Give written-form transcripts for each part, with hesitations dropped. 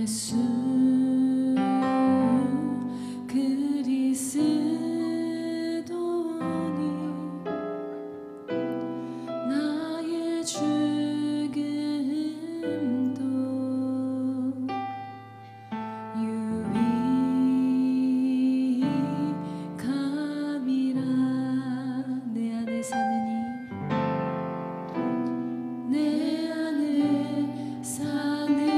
예수 그리스도니 나의 죽음도 유익함이라. 내 안에 사느니 내 안에 사느니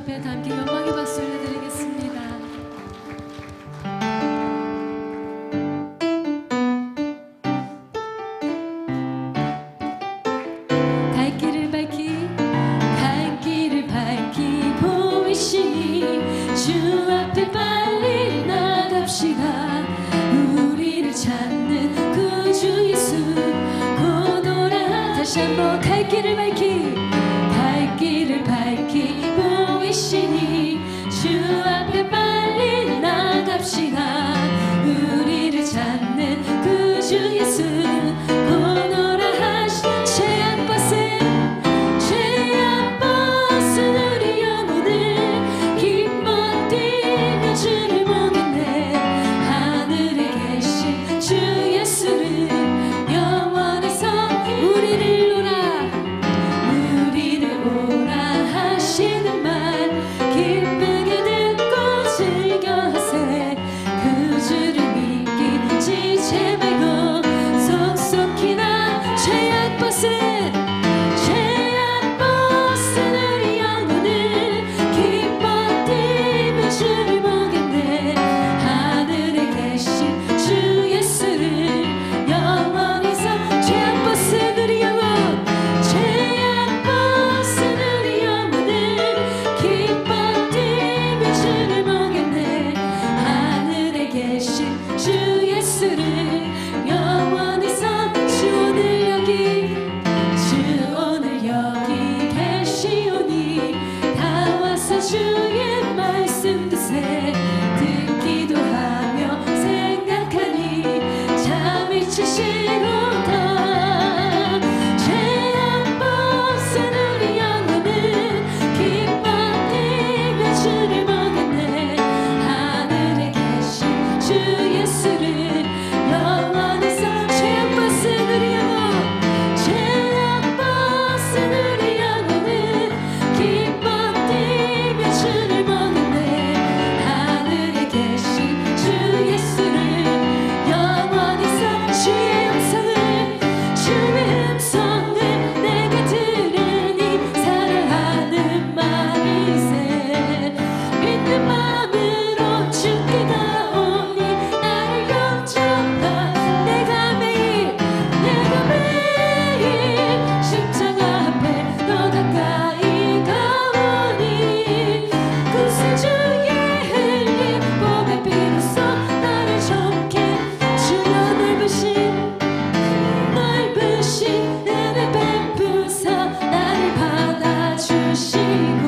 앞에 함께 영광의 박수 올려드리겠습니다. 갈 길을 밝히 보이시니 주 앞에 빨리 나갑시다. 우리를 찾는 구주 예수 곧 오라. 다시 한번 갈 길을 밝히 보이시니 주 앞에 빨리 나갑시다. 우리를 찾는 구주 예수 곧 오라 하시. 죄악 벗은 우리 영혼을 기뻐 뛰며 주를 보겠네. 하늘에 계신 주 예수를 영원에서 우리를 오라 하시는 말 기쁘게 듣고 즐겨하세. 그 주를 믿기지 말고 속속히 나. 죄악 벗은 우리 영혼을 기뻐 뛰며 주를 보겠네. 하늘에 계신 주 예수를 영원에서. 죄악 벗은 우리 영혼, 죄악 벗은 우리 영혼을 기뻐 뛰며 주를 보겠네. 하늘에 계신 주 예수를 영원에서. 주 오늘 여기 계시오니 다 와서 주의 말씀 드세. 듣기도 하며 생각하니 잠이 치시로다. 죄악 벗은 우리 영혼을 기뻐 뛰며 주를 보겠네. 하늘에 계신 주 예수를 영원에서. 죄악 벗은 우리 영혼, 죄악 벗은 우리 영혼을 기뻐 뛰며 주를 보겠네. 하늘에 계신 주 예수를 영원에서. 주의 음성을 내가 들으니 사랑하는 말이세. 믿는 마음으로 주께 가오니 나를 영접하. 내가 매일 십자가 앞에 더 가까이 가오니 구세주의 흘린 보배 피로써 나를 좋게. 주여 넓으신 은혜 베푸사 나를 받아주시고.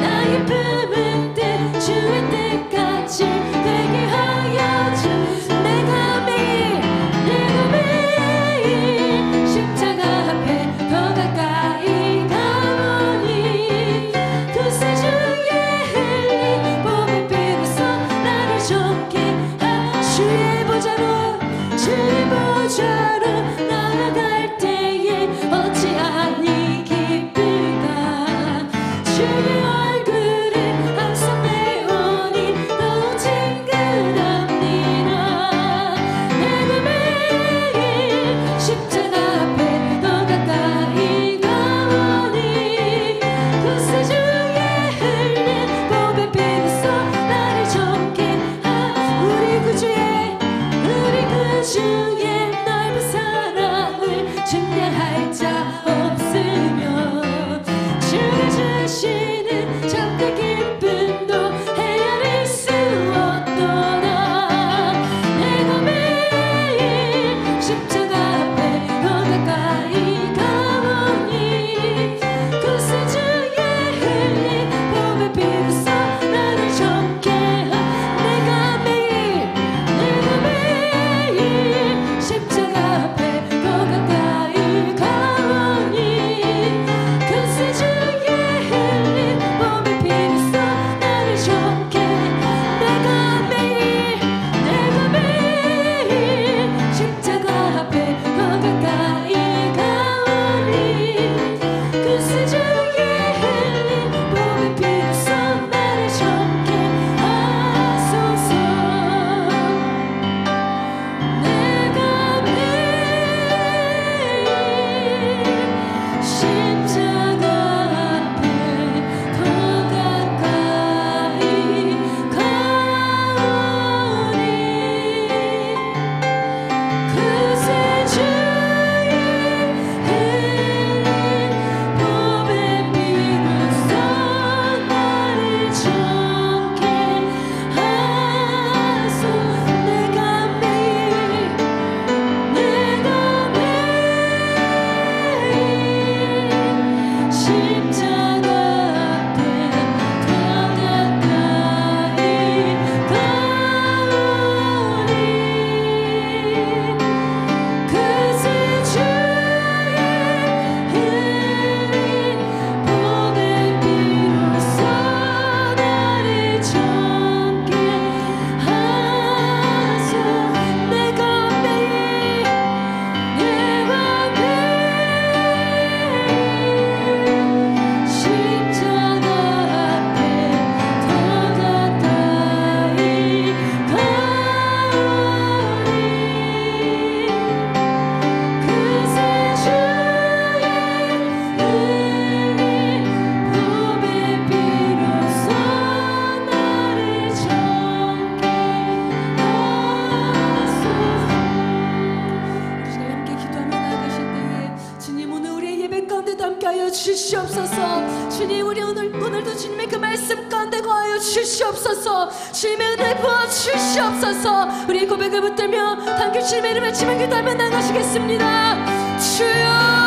나의 품은 뜻 주의 때까지 되게 하여 주. 내가 매일 십자가 앞에 더 가까이 가오니 구세주의 흘린 보배 피로써 나를 좋게 하. 주의 보좌로 나아갈 때에 어찌하니 기쁘다. 예배 가운데도 함께하여 주시옵소서. 주님, 우리 오늘도 주님의 그 말씀 가운데 거하여 주시옵소서. 주님의 은혜 부어 주시옵소서. 우리 고백을 붙들며 함께 주님의 이름을 외치며 기도하며 나가시겠습니다. 주여,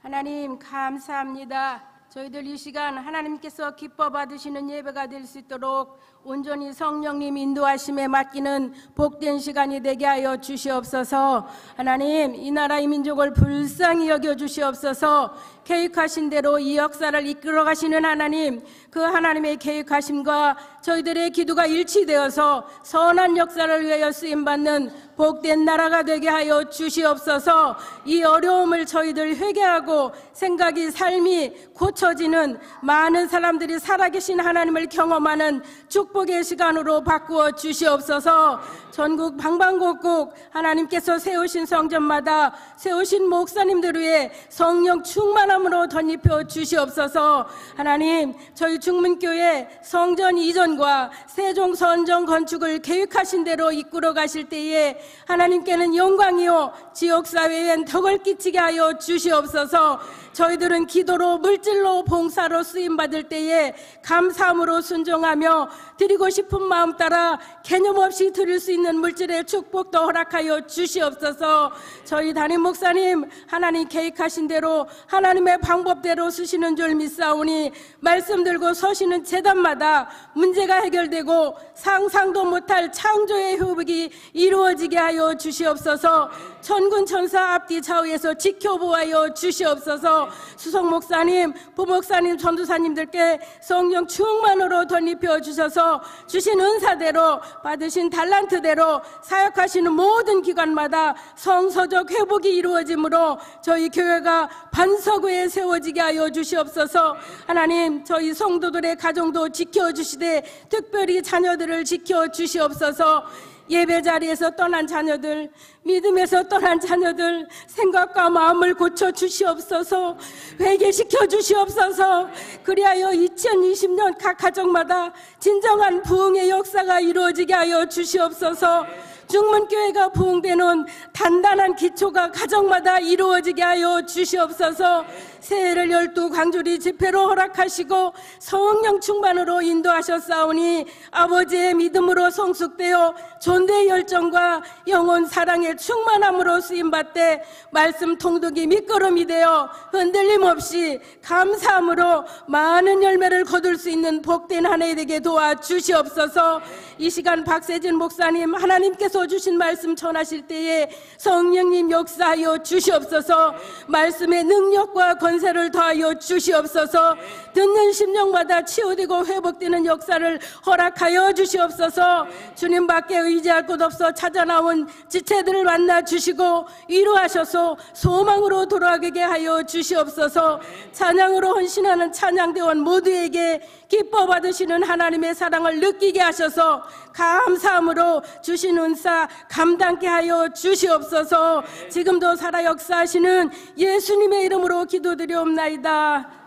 하나님 감사합니다. 저희들 이 시간 하나님께서 기뻐 받으시는 예배가 될 수 있도록 온전히 성령님 인도하심에 맡기는 복된 시간이 되게 하여 주시옵소서. 하나님, 이 나라 이 민족을 불쌍히 여겨 주시옵소서. 계획하신 대로 이 역사를 이끌어 가시는 하나님, 그 하나님의 계획하심과 저희들의 기도가 일치되어서 선한 역사를 위하여 쓰임받는 복된 나라가 되게 하여 주시옵소서. 이 어려움을 저희들 회개하고 생각이 삶이 고쳐지는 많은 사람들이 살아계신 하나님을 경험하는 축복의 시간으로 바꾸어 주시옵소서. 전국 방방곡곡 하나님께서 세우신 성전마다 세우신 목사님들 위해 성령 충만함으로 덧입혀 주시옵소서. 하나님, 저희 중문교회 성전 이전과 세종 선정 건축을 계획하신 대로 이끌어 가실 때에 하나님께는 영광이요 지역사회엔 덕을 끼치게 하여 주시옵소서. 저희들은 기도로 물질로 봉사로 쓰임받을 때에 감사함으로 순종하며 드리고 싶은 마음 따라 개념 없이 드릴 수 있는 물질의 축복도 허락하여 주시옵소서. 저희 담임 목사님, 하나님 계획하신 대로 하나님의 방법대로 쓰시는 줄 믿사오니 말씀 들고 서시는 제단마다 문제가 해결되고 상상도 못할 창조의 회복이 이루어지게 하여 주시옵소서. 천군 천사 앞뒤 좌우에서 지켜보아여 주시옵소서. 수석 목사님, 부목사님, 전도사님들께 성령 충만으로 덧입혀 주셔서 주신 은사대로 받으신 달란트대로 사역하시는 모든 기관마다 성서적 회복이 이루어지므로 저희 교회가 반석 위에 세워지게 하여 주시옵소서. 하나님, 저희 성도들의 가정도 지켜주시되 특별히 자녀들을 지켜주시옵소서. 예배 자리에서 떠난 자녀들, 믿음에서 떠난 자녀들 생각과 마음을 고쳐 주시옵소서. 회개시켜 주시옵소서. 그리하여 2020년 각 가정마다 진정한 부흥의 역사가 이루어지게 하여 주시옵소서. 중문교회가 부흥되는 단단한 기초가 가정마다 이루어지게 하여 주시옵소서. 새해를 12광주리 집회로 허락하시고 성령 충만으로 인도하셨사오니 아버지의 믿음으로 성숙되어 존대의 열정과 영혼 사랑의 충만함으로 쓰임받되 말씀 통독이 밑거름이 되어 흔들림 없이 감사함으로 많은 열매를 거둘 수 있는 복된 한 해 되게 도와주시옵소서. 이 시간 박세진 목사님, 하나님께서 주신 말씀 전하실 때에 성령님 역사하여 주시옵소서. 말씀의 능력과 권세를 더하여 주시옵소서. 듣는 심령마다 치유되고 회복되는 역사를 허락하여 주시옵소서. 주님밖에 의지할 곳 없어 찾아 나온 지체들을 만나 주시고 위로하셔서 소망으로 돌아가게 하여 주시옵소서. 찬양으로 헌신하는 찬양대원 모두에게 기뻐 받으시는 하나님의 사랑을 느끼게 하셔서 감사함으로 주신 은사 감당케 하여 주시옵소서. 지금도 살아 역사하시는 예수님의 이름으로 기도드리옵나이다.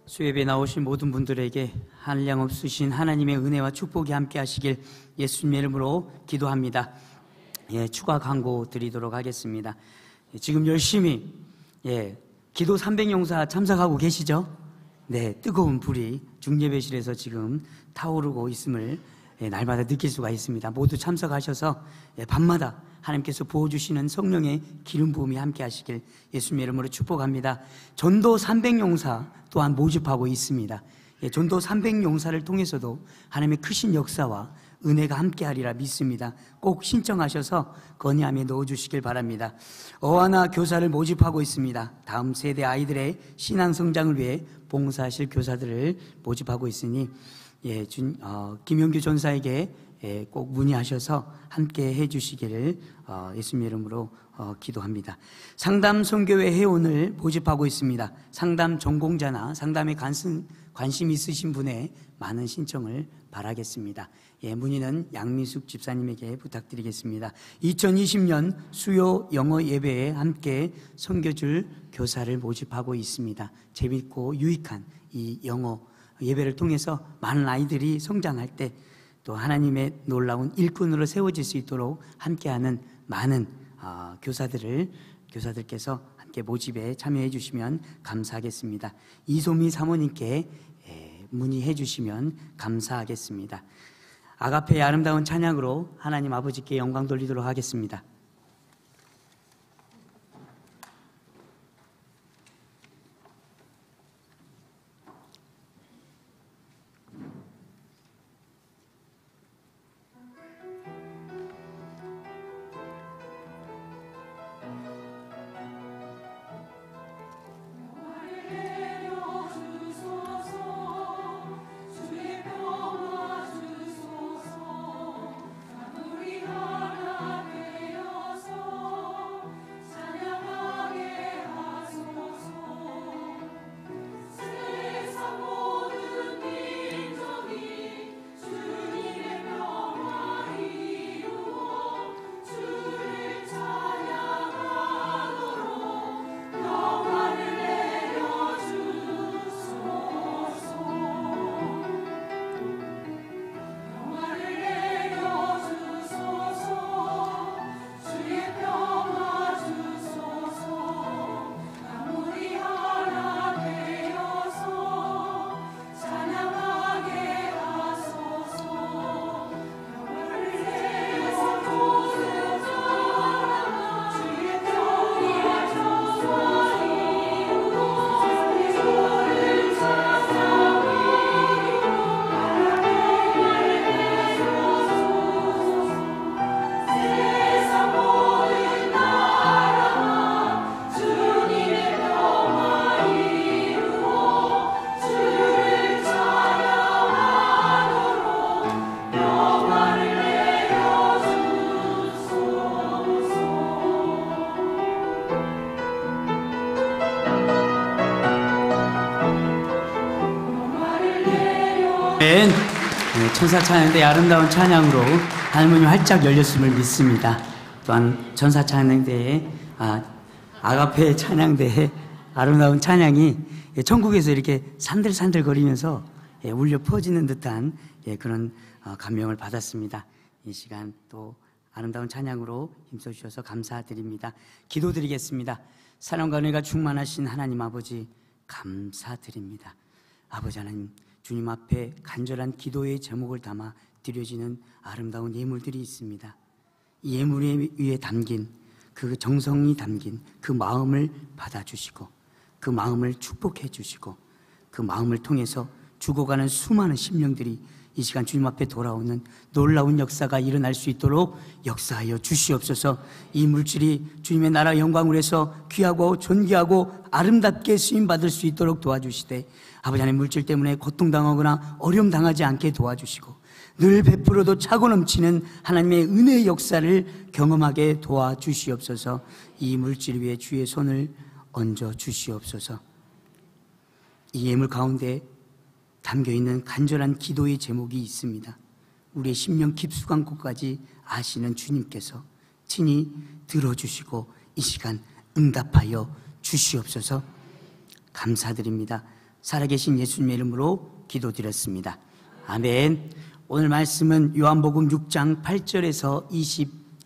수예배에 나오신 모든 분들에게 한량 없으신 하나님의 은혜와 축복이 함께 하시길 예수님의 이름으로 기도합니다. 추가 광고 드리도록 하겠습니다. 지금 열심히 기도 300용사 참석하고 계시죠? 네, 뜨거운 불이 중예배실에서 지금 타오르고 있음을 날마다 느낄 수가 있습니다. 모두 참석하셔서 밤마다 하나님께서 부어주시는 성령의 기름 부음이 함께 하시길 예수님의 이름으로 축복합니다. 전도 300용사 또한 모집하고 있습니다. 전도 300용사를 통해서도 하나님의 크신 역사와 은혜가 함께하리라 믿습니다. 꼭 신청하셔서 건의함에 넣어주시길 바랍니다. 어하나 교사를 모집하고 있습니다. 다음 세대 아이들의 신앙 성장을 위해 봉사하실 교사들을 모집하고 있으니 김용규 전사에게 꼭 문의하셔서 함께 해주시기를 예수님의 이름으로 기도합니다. 상담 선교회 회원을 모집하고 있습니다. 상담 전공자나 상담에 관심 있으신 분의 많은 신청을 바라겠습니다. 문의는 양미숙 집사님에게 부탁드리겠습니다. 2020년 수요 영어 예배에 함께 섬겨줄 교사를 모집하고 있습니다. 재밌고 유익한 이 영어 예배를 통해서 많은 아이들이 성장할 때 또 하나님의 놀라운 일꾼으로 세워질 수 있도록 함께하는 많은 교사들께서 함께 모집에 참여해 주시면 감사하겠습니다. 이소미 사모님께 문의해 주시면 감사하겠습니다. 아가페의 아름다운 찬양으로 하나님 아버지께 영광 돌리도록 하겠습니다. 천사 찬양대의 아름다운 찬양으로 하늘문이 활짝 열렸음을 믿습니다. 또한 천사 찬양대의 아가페 찬양대의 아름다운 찬양이 천국에서 이렇게 산들산들 거리면서 울려 퍼지는 듯한 그런 감명을 받았습니다. 이 시간 또 아름다운 찬양으로 힘써 주셔서 감사드립니다. 기도드리겠습니다. 사랑과 은혜가 충만하신 하나님 아버지 감사드립니다. 아버지 하나님, 주님 앞에 간절한 기도의 제목을 담아 드려지는 아름다운 예물들이 있습니다. 이 예물 위에 담긴 그 정성이 담긴 그 마음을 받아주시고 그 마음을 축복해 주시고 그 마음을 통해서 죽어가는 수많은 심령들이 이 시간 주님 앞에 돌아오는 놀라운 역사가 일어날 수 있도록 역사하여 주시옵소서. 이 물질이 주님의 나라 영광을 해서 귀하고 존귀하고 아름답게 쓰임받을 수 있도록 도와주시되, 아버지 하나님, 물질 때문에 고통당하거나 어려움 당하지 않게 도와주시고 늘 베풀어도 차고 넘치는 하나님의 은혜의 역사를 경험하게 도와주시옵소서. 이 물질 위에 주의 손을 얹어 주시옵소서. 이 예물 가운데 담겨있는 간절한 기도의 제목이 있습니다. 우리의 심령 깊숙한 곳까지 아시는 주님께서 친히 들어주시고 이 시간 응답하여 주시옵소서. 감사드립니다. 살아계신 예수님의 이름으로 기도드렸습니다. 아멘. 오늘 말씀은 요한복음 6장 8절에서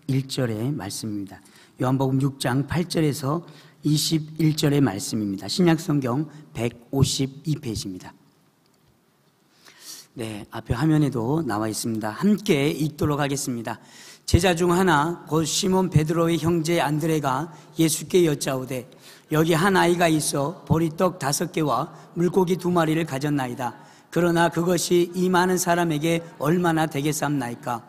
21절의 말씀입니다. 요한복음 6장 8절에서 21절의 말씀입니다. 신약성경 152페이지입니다. 네, 앞에 화면에도 나와 있습니다. 함께 읽도록 하겠습니다. 제자 중 하나 곧 시몬 베드로의 형제 안드레가 예수께 여짜오되 여기 한 아이가 있어 보리떡 5개와 물고기 2마리를 가졌나이다. 그러나 그것이 이 많은 사람에게 얼마나 되겠사옵나이까?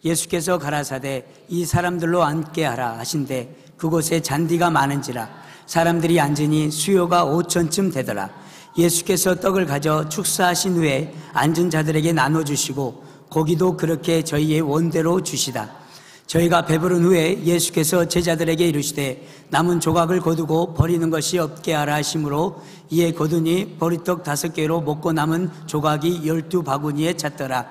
예수께서 가라사대 이 사람들로 앉게 하라 하신대 그곳에 잔디가 많은지라 사람들이 앉으니 수요가 5천쯤 되더라. 예수께서 떡을 가져 축사하신 후에 앉은 자들에게 나눠주시고 고기도 그렇게 저희의 원대로 주시다. 저희가 배부른 후에 예수께서 제자들에게 이르시되 남은 조각을 거두고 버리는 것이 없게 하라 하심으로 이에 거두니 보리떡 5개로 먹고 남은 조각이 12바구니에 찼더라.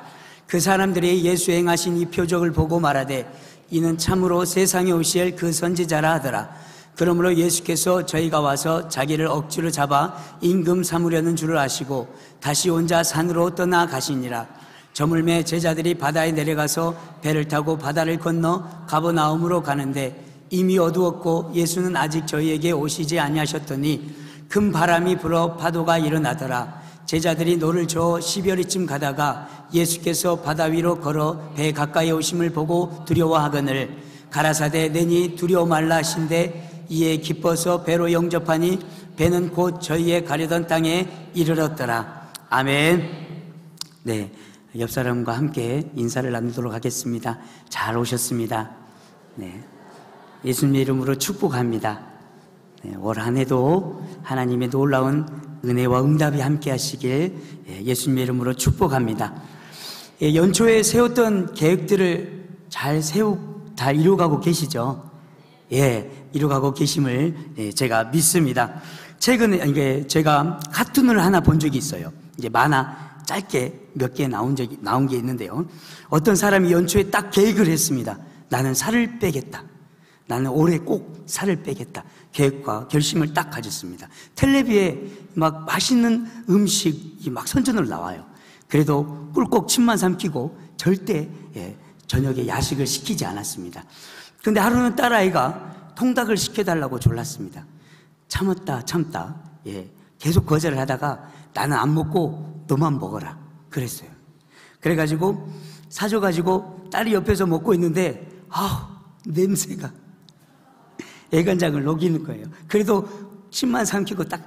그 사람들이 예수 행하신 이 표적을 보고 말하되 이는 참으로 세상에 오실 그 선지자라 하더라. 그러므로 예수께서 저희가 와서 자기를 억지로 잡아 임금 삼으려는 줄을 아시고 다시 혼자 산으로 떠나가시니라. 저물매 제자들이 바다에 내려가서 배를 타고 바다를 건너 가버나움으로 가는데 이미 어두웠고 예수는 아직 저희에게 오시지 아니하셨더니 큰 바람이 불어 파도가 일어나더라. 제자들이 노를 저어 10여리쯤 가다가 예수께서 바다 위로 걸어 배 가까이 오심을 보고 두려워하거늘 가라사대 내니 두려워 말라 하신대 이에 기뻐서 배로 영접하니 배는 곧 저희의 가려던 땅에 이르렀더라. 아멘. 네, 옆 사람과 함께 인사를 나누도록 하겠습니다. 잘 오셨습니다. 네, 예수님의 이름으로 축복합니다. 네, 올 한 해도 하나님의 놀라운 은혜와 응답이 함께 하시길 예수님의 이름으로 축복합니다. 연초에 세웠던 계획들을 잘 이루어가고 계시죠? 예, 이루어가고 계심을 제가 믿습니다. 최근에 제가 카툰을 하나 본 적이 있어요. 이제 만화 짧게 몇 개 나온 게 있는데요. 어떤 사람이 연초에 딱 계획을 했습니다. 나는 살을 빼겠다. 나는 올해 꼭 살을 빼겠다. 계획과 결심을 딱 가졌습니다. 텔레비에 막 맛있는 음식이 막 선전으로 나와요. 그래도 꿀꺽 침만 삼키고 절대 저녁에 야식을 시키지 않았습니다. 근데 하루는 딸아이가 통닭을 시켜달라고 졸랐습니다. 참다 계속 거절을 하다가 나는 안 먹고 너만 먹어라 그랬어요. 그래가지고 사줘가지고 딸이 옆에서 먹고 있는데 냄새가 애간장을 녹이는 거예요. 그래도 침만 삼키고 딱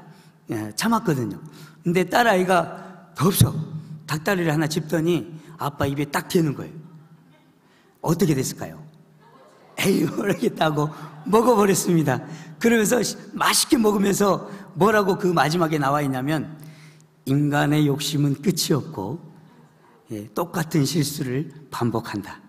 참았거든요. 근데 딸아이가 덥석 닭다리를 하나 집더니 아빠 입에 딱 대는 거예요. 어떻게 됐을까요? 에이 모르겠다고 먹어버렸습니다. 그러면서 맛있게 먹으면서 뭐라고 그 마지막에 나와 있냐면 인간의 욕심은 끝이 없고 똑같은 실수를 반복한다.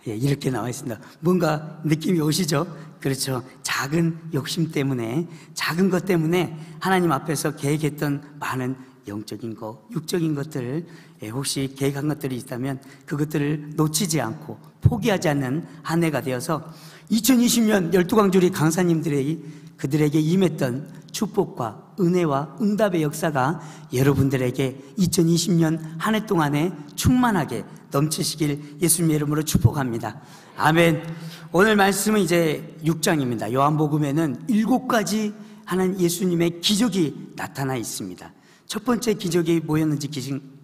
이렇게 나와 있습니다. 뭔가 느낌이 오시죠? 그렇죠. 작은 욕심 때문에, 작은 것 때문에 하나님 앞에서 계획했던 많은 영적인 것, 육적인 것들, 혹시 계획한 것들이 있다면 그것들을 놓치지 않고 포기하지 않는 한 해가 되어서 2020년 12광주리 그들에게 임했던 축복과 은혜와 응답의 역사가 여러분들에게 2020년 한 해 동안에 충만하게 넘치시길 예수님의 이름으로 축복합니다. 아멘. 오늘 말씀은 이제 6장입니다. 요한복음에는 7가지 하나님 예수님의 기적이 나타나 있습니다. 첫 번째 기적이 뭐였는지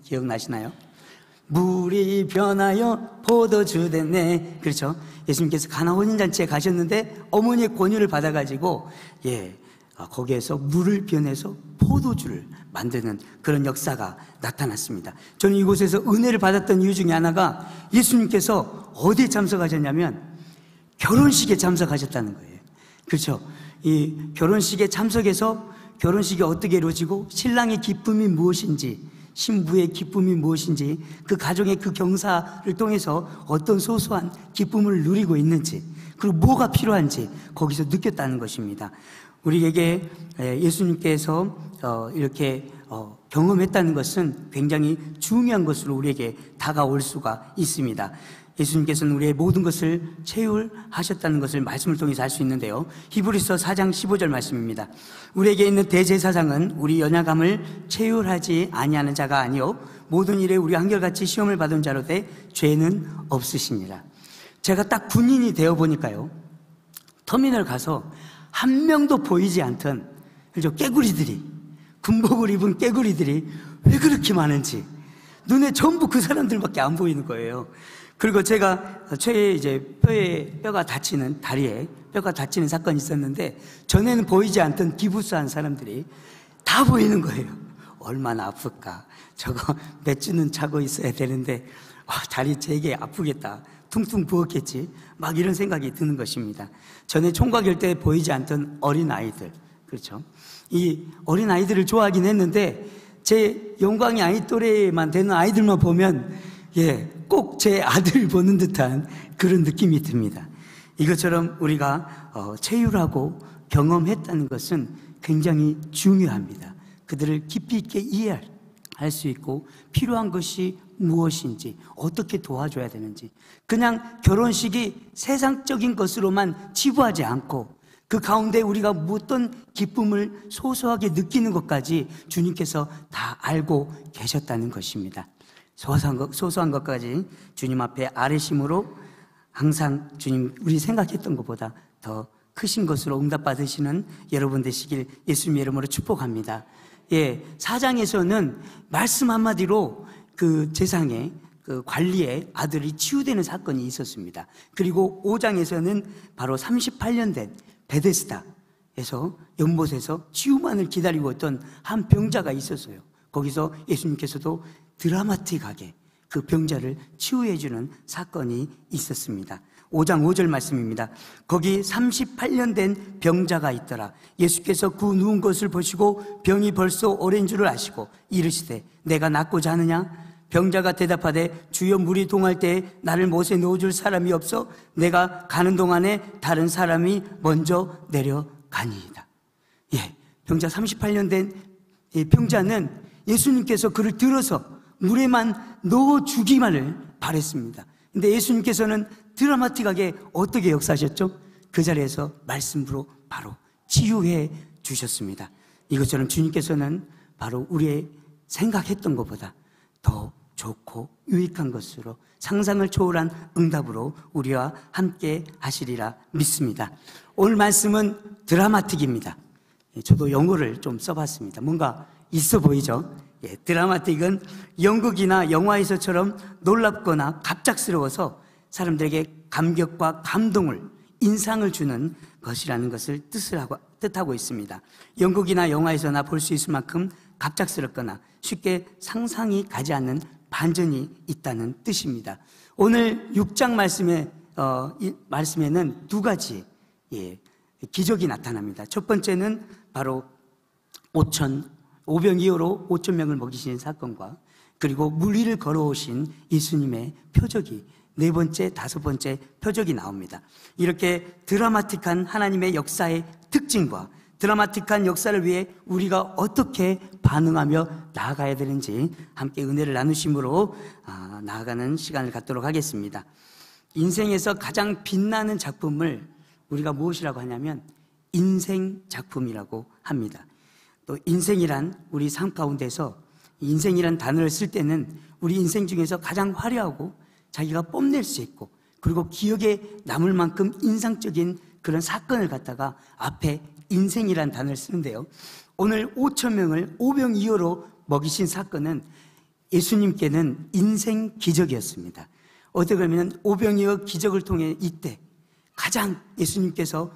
기억나시나요? 물이 변하여 포도주 됐네. 그렇죠? 예수님께서 가나 혼인잔치에 가셨는데 어머니의 권유를 받아가지고 거기에서 물을 변해서 포도주를 만드는 그런 역사가 나타났습니다. 저는 이곳에서 은혜를 받았던 이유 중에 하나가 예수님께서 어디에 참석하셨냐면 결혼식에 참석하셨다는 거예요. 그렇죠? 이 결혼식에 참석해서 결혼식이 어떻게 이루어지고 신랑의 기쁨이 무엇인지 신부의 기쁨이 무엇인지 그 가정의 그 경사를 통해서 어떤 소소한 기쁨을 누리고 있는지 그리고 뭐가 필요한지 거기서 느꼈다는 것입니다. 우리에게 예수님께서 이렇게 경험했다는 것은 굉장히 중요한 것으로 우리에게 다가올 수가 있습니다. 예수님께서는 우리의 모든 것을 채울하셨다는 것을 말씀을 통해서 알 수 있는데요. 히브리서 4장 15절 말씀입니다. 우리에게 있는 대제사장은 우리 연약함을 채울하지 아니하는 자가 아니요 모든 일에 우리 한결같이 시험을 받은 자로 돼 죄는 없으시니라. 제가 딱 군인이 되어 보니까요, 터미널 가서 한 명도 보이지 않던 저 깨구리들이, 군복을 입은 깨구리들이 왜 그렇게 많은지 눈에 전부 그 사람들밖에 안 보이는 거예요. 그리고 제가 최애 이제 뼈가 다치는, 다리에 뼈가 다치는 사건이 있었는데, 전에는 보이지 않던 기부스한 사람들이 다 보이는 거예요. 얼마나 아플까. 저거 몇 주는 자고 있어야 되는데 다리 되게 아프겠다, 퉁퉁 부었겠지, 막 이런 생각이 드는 것입니다. 전에 총각일 때 보이지 않던 어린아이들, 그렇죠? 이 어린아이들을 좋아하긴 했는데 제 영광이 아이 또래만 되는 아이들만 보면 꼭 제 아들을 보는 듯한 그런 느낌이 듭니다. 이것처럼 우리가 체휼하고 경험했다는 것은 굉장히 중요합니다. 그들을 깊이 있게 이해할 수 있고, 필요한 것이 무엇인지, 어떻게 도와줘야 되는지, 그냥 결혼식이 세상적인 것으로만 치부하지 않고 그 가운데 우리가 어떤 기쁨을 소소하게 느끼는 것까지 주님께서 다 알고 계셨다는 것입니다. 소소한 것까지 주님 앞에 아뢰심으로 항상 주님, 우리 생각했던 것보다 더 크신 것으로 응답받으시는 여러분 되시길 예수님의 이름으로 축복합니다. 4장에서는 말씀 한마디로 그 재상의 그 관리의 아들이 치유되는 사건이 있었습니다. 그리고 5장에서는 바로 38년 된 베데스다에서, 연못에서 치유만을 기다리고 있던 한 병자가 있었어요. 거기서 예수님께서도 드라마틱하게 그 병자를 치유해주는 사건이 있었습니다. 5장 5절 말씀입니다. 거기 38년 된 병자가 있더라. 예수께서 그 누운 것을 보시고 병이 벌써 오랜 줄을 아시고 이르시되 내가 낫고자 하느냐? 병자가 대답하되 주여, 물이 동할 때에 나를 못에 넣어줄 사람이 없어 내가 가는 동안에 다른 사람이 먼저 내려가니이다. 병자 38년 된 병자는 예수님께서 그를 들어서 물에만 넣어주기만을 바랬습니다. 근데 예수님께서는 드라마틱하게 어떻게 역사하셨죠? 그 자리에서 말씀으로 바로 치유해 주셨습니다. 이것처럼 주님께서는 바로 우리의 생각했던 것보다 더 좋고 유익한 것으로, 상상을 초월한 응답으로 우리와 함께 하시리라 믿습니다. 오늘 말씀은 드라마틱입니다. 저도 영어를 좀 써봤습니다. 뭔가 있어 보이죠? 드라마틱은 연극이나 영화에서처럼 놀랍거나 갑작스러워서 사람들에게 감격과 감동을, 인상을 주는 것이라는 것을 뜻하고 있습니다. 연극이나 영화에서나 볼 수 있을 만큼 갑작스럽거나 쉽게 상상이 가지 않는 반전이 있다는 뜻입니다. 오늘 6장 말씀에는 두 가지 기적이 나타납니다. 첫 번째는 바로 오병이어로 5,000명을 먹이신 사건과, 그리고 물 위를 걸어오신 예수님의 표적이, 네 번째, 다섯 번째 표적이 나옵니다. 이렇게 드라마틱한 하나님의 역사의 특징과 드라마틱한 역사를 위해 우리가 어떻게 반응하며 나아가야 되는지 함께 은혜를 나누심으로 나아가는 시간을 갖도록 하겠습니다. 인생에서 가장 빛나는 작품을 우리가 무엇이라고 하냐면 인생 작품이라고 합니다. 또 인생이란, 우리 삶 가운데서 인생이란 단어를 쓸 때는 우리 인생 중에서 가장 화려하고 자기가 뽐낼 수 있고, 그리고 기억에 남을 만큼 인상적인 그런 사건을 갖다가 앞에 인생이란 단어를 쓰는데요, 오늘 5,000명을 오병이어로 먹이신 사건은 예수님께는 인생 기적이었습니다. 어떻게 보면 오병이어 기적을 통해 이때 가장 예수님께서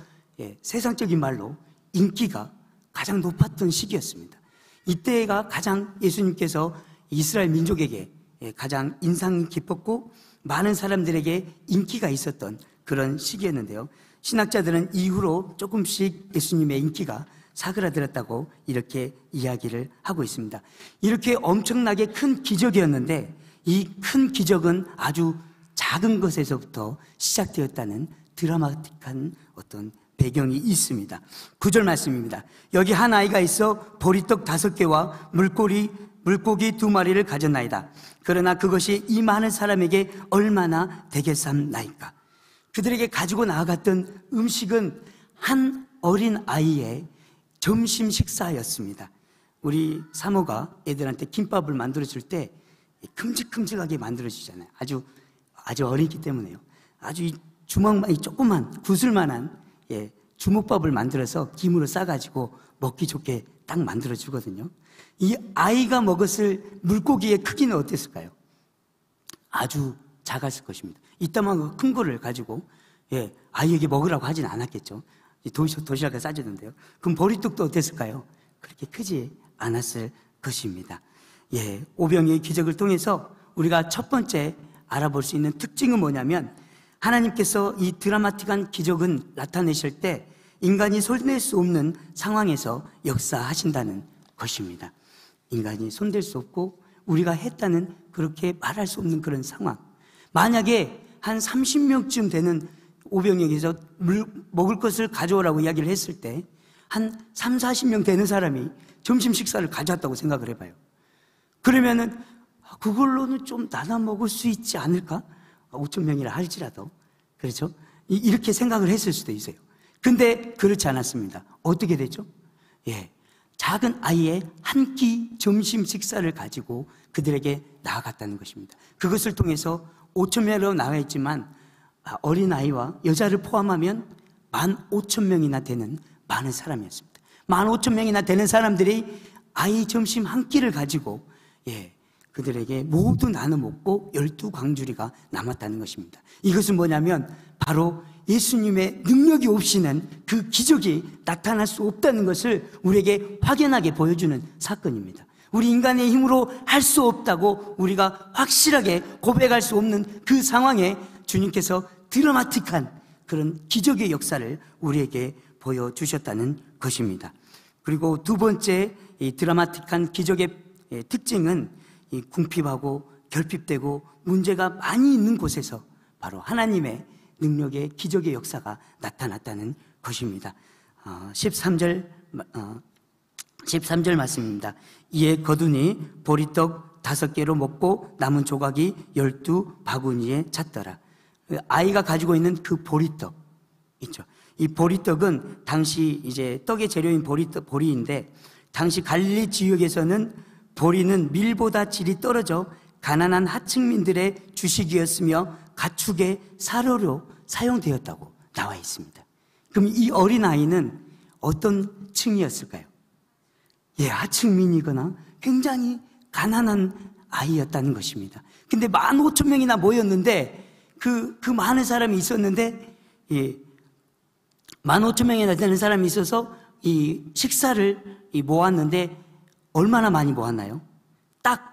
세상적인 말로 인기가 가장 높았던 시기였습니다. 이때가 가장 예수님께서 이스라엘 민족에게 가장 인상 깊었고 많은 사람들에게 인기가 있었던 그런 시기였는데요, 신학자들은 이후로 조금씩 예수님의 인기가 사그라들었다고 이렇게 이야기를 하고 있습니다. 이렇게 엄청나게 큰 기적이었는데 이 큰 기적은 아주 작은 것에서부터 시작되었다는 드라마틱한 어떤 배경이 있습니다. 9절 말씀입니다. 여기 한 아이가 있어 보리떡 5개와 물고기 2마리를 가졌나이다. 그러나 그것이 이 많은 사람에게 얼마나 되겠삼나이까. 그들에게 가지고 나아갔던 음식은 한 어린 아이의 점심 식사였습니다. 우리 사모가 애들한테 김밥을 만들어줄 때 큼직큼직하게 만들어주잖아요. 아주 어리기 때문에요. 아주 이 주먹만이 조그만 구슬만한 주먹밥을 만들어서 김으로 싸가지고 먹기 좋게 딱 만들어 주거든요. 이 아이가 먹었을 물고기의 크기는 어땠을까요? 아주 작았을 것입니다. 이따만 큰 거를 가지고 아이에게 먹으라고 하진 않았겠죠. 도시락에 싸주는데요. 그럼 보리떡도 어땠을까요? 그렇게 크지 않았을 것입니다. 오병이의 기적을 통해서 우리가 첫 번째 알아볼 수 있는 특징은 뭐냐면, 하나님께서 이 드라마틱한 기적은 나타내실 때 인간이 손댈 수 없는 상황에서 역사하신다는 것입니다. 인간이 손댈 수 없고 우리가 했다는 그렇게 말할 수 없는 그런 상황. 만약에 한 30명쯤 되는 오병이어에서 먹을 것을 가져오라고 이야기를 했을 때 한 3, 40명 되는 사람이 점심 식사를 가져왔다고 생각을 해봐요. 그러면은 그걸로는 좀 나눠 먹을 수 있지 않을까? 5천 명이라 할지라도. 그렇죠? 이렇게 생각을 했을 수도 있어요. 근데 그렇지 않았습니다. 어떻게 됐죠? 작은 아이의 한 끼 점심 식사를 가지고 그들에게 나아갔다는 것입니다. 그것을 통해서 5천 명으로 나와 있지만 어린아이와 여자를 포함하면 15,000명이나 되는 많은 사람이었습니다. 15,000명이나 되는 사람들이 아이 점심 한 끼를 가지고 그들에게 모두 나눠 먹고 12광주리가 남았다는 것입니다. 이것은 뭐냐면 바로 예수님의 능력이 없이는 그 기적이 나타날 수 없다는 것을 우리에게 확연하게 보여주는 사건입니다. 우리 인간의 힘으로 할 수 없다고 우리가 확실하게 고백할 수 없는 그 상황에 주님께서 드라마틱한 그런 기적의 역사를 우리에게 보여주셨다는 것입니다. 그리고 두 번째 이 드라마틱한 기적의 특징은 이 궁핍하고 결핍되고 문제가 많이 있는 곳에서 바로 하나님의 능력의 기적의 역사가 나타났다는 것입니다. 13절 말씀입니다. 이에 거두니 보리떡 5개로 먹고 남은 조각이 12바구니에 찼더라. 아이가 가지고 있는 그 보리떡 있죠. 이 보리떡은 당시 이제 떡의 재료인 보리인데, 당시 갈릴리 지역에서는 보리는 밀보다 질이 떨어져 가난한 하층민들의 주식이었으며 가축의 사료로 사용되었다고 나와 있습니다. 그럼 이 어린아이는 어떤 층이었을까요? 하층민이거나 굉장히 가난한 아이였다는 것입니다. 근데 15,000명이나 모였는데 그 많은 사람이 있었는데 15,000명이나 되는 사람이 있어서 이 식사를 모았는데 얼마나 많이 모았나요? 딱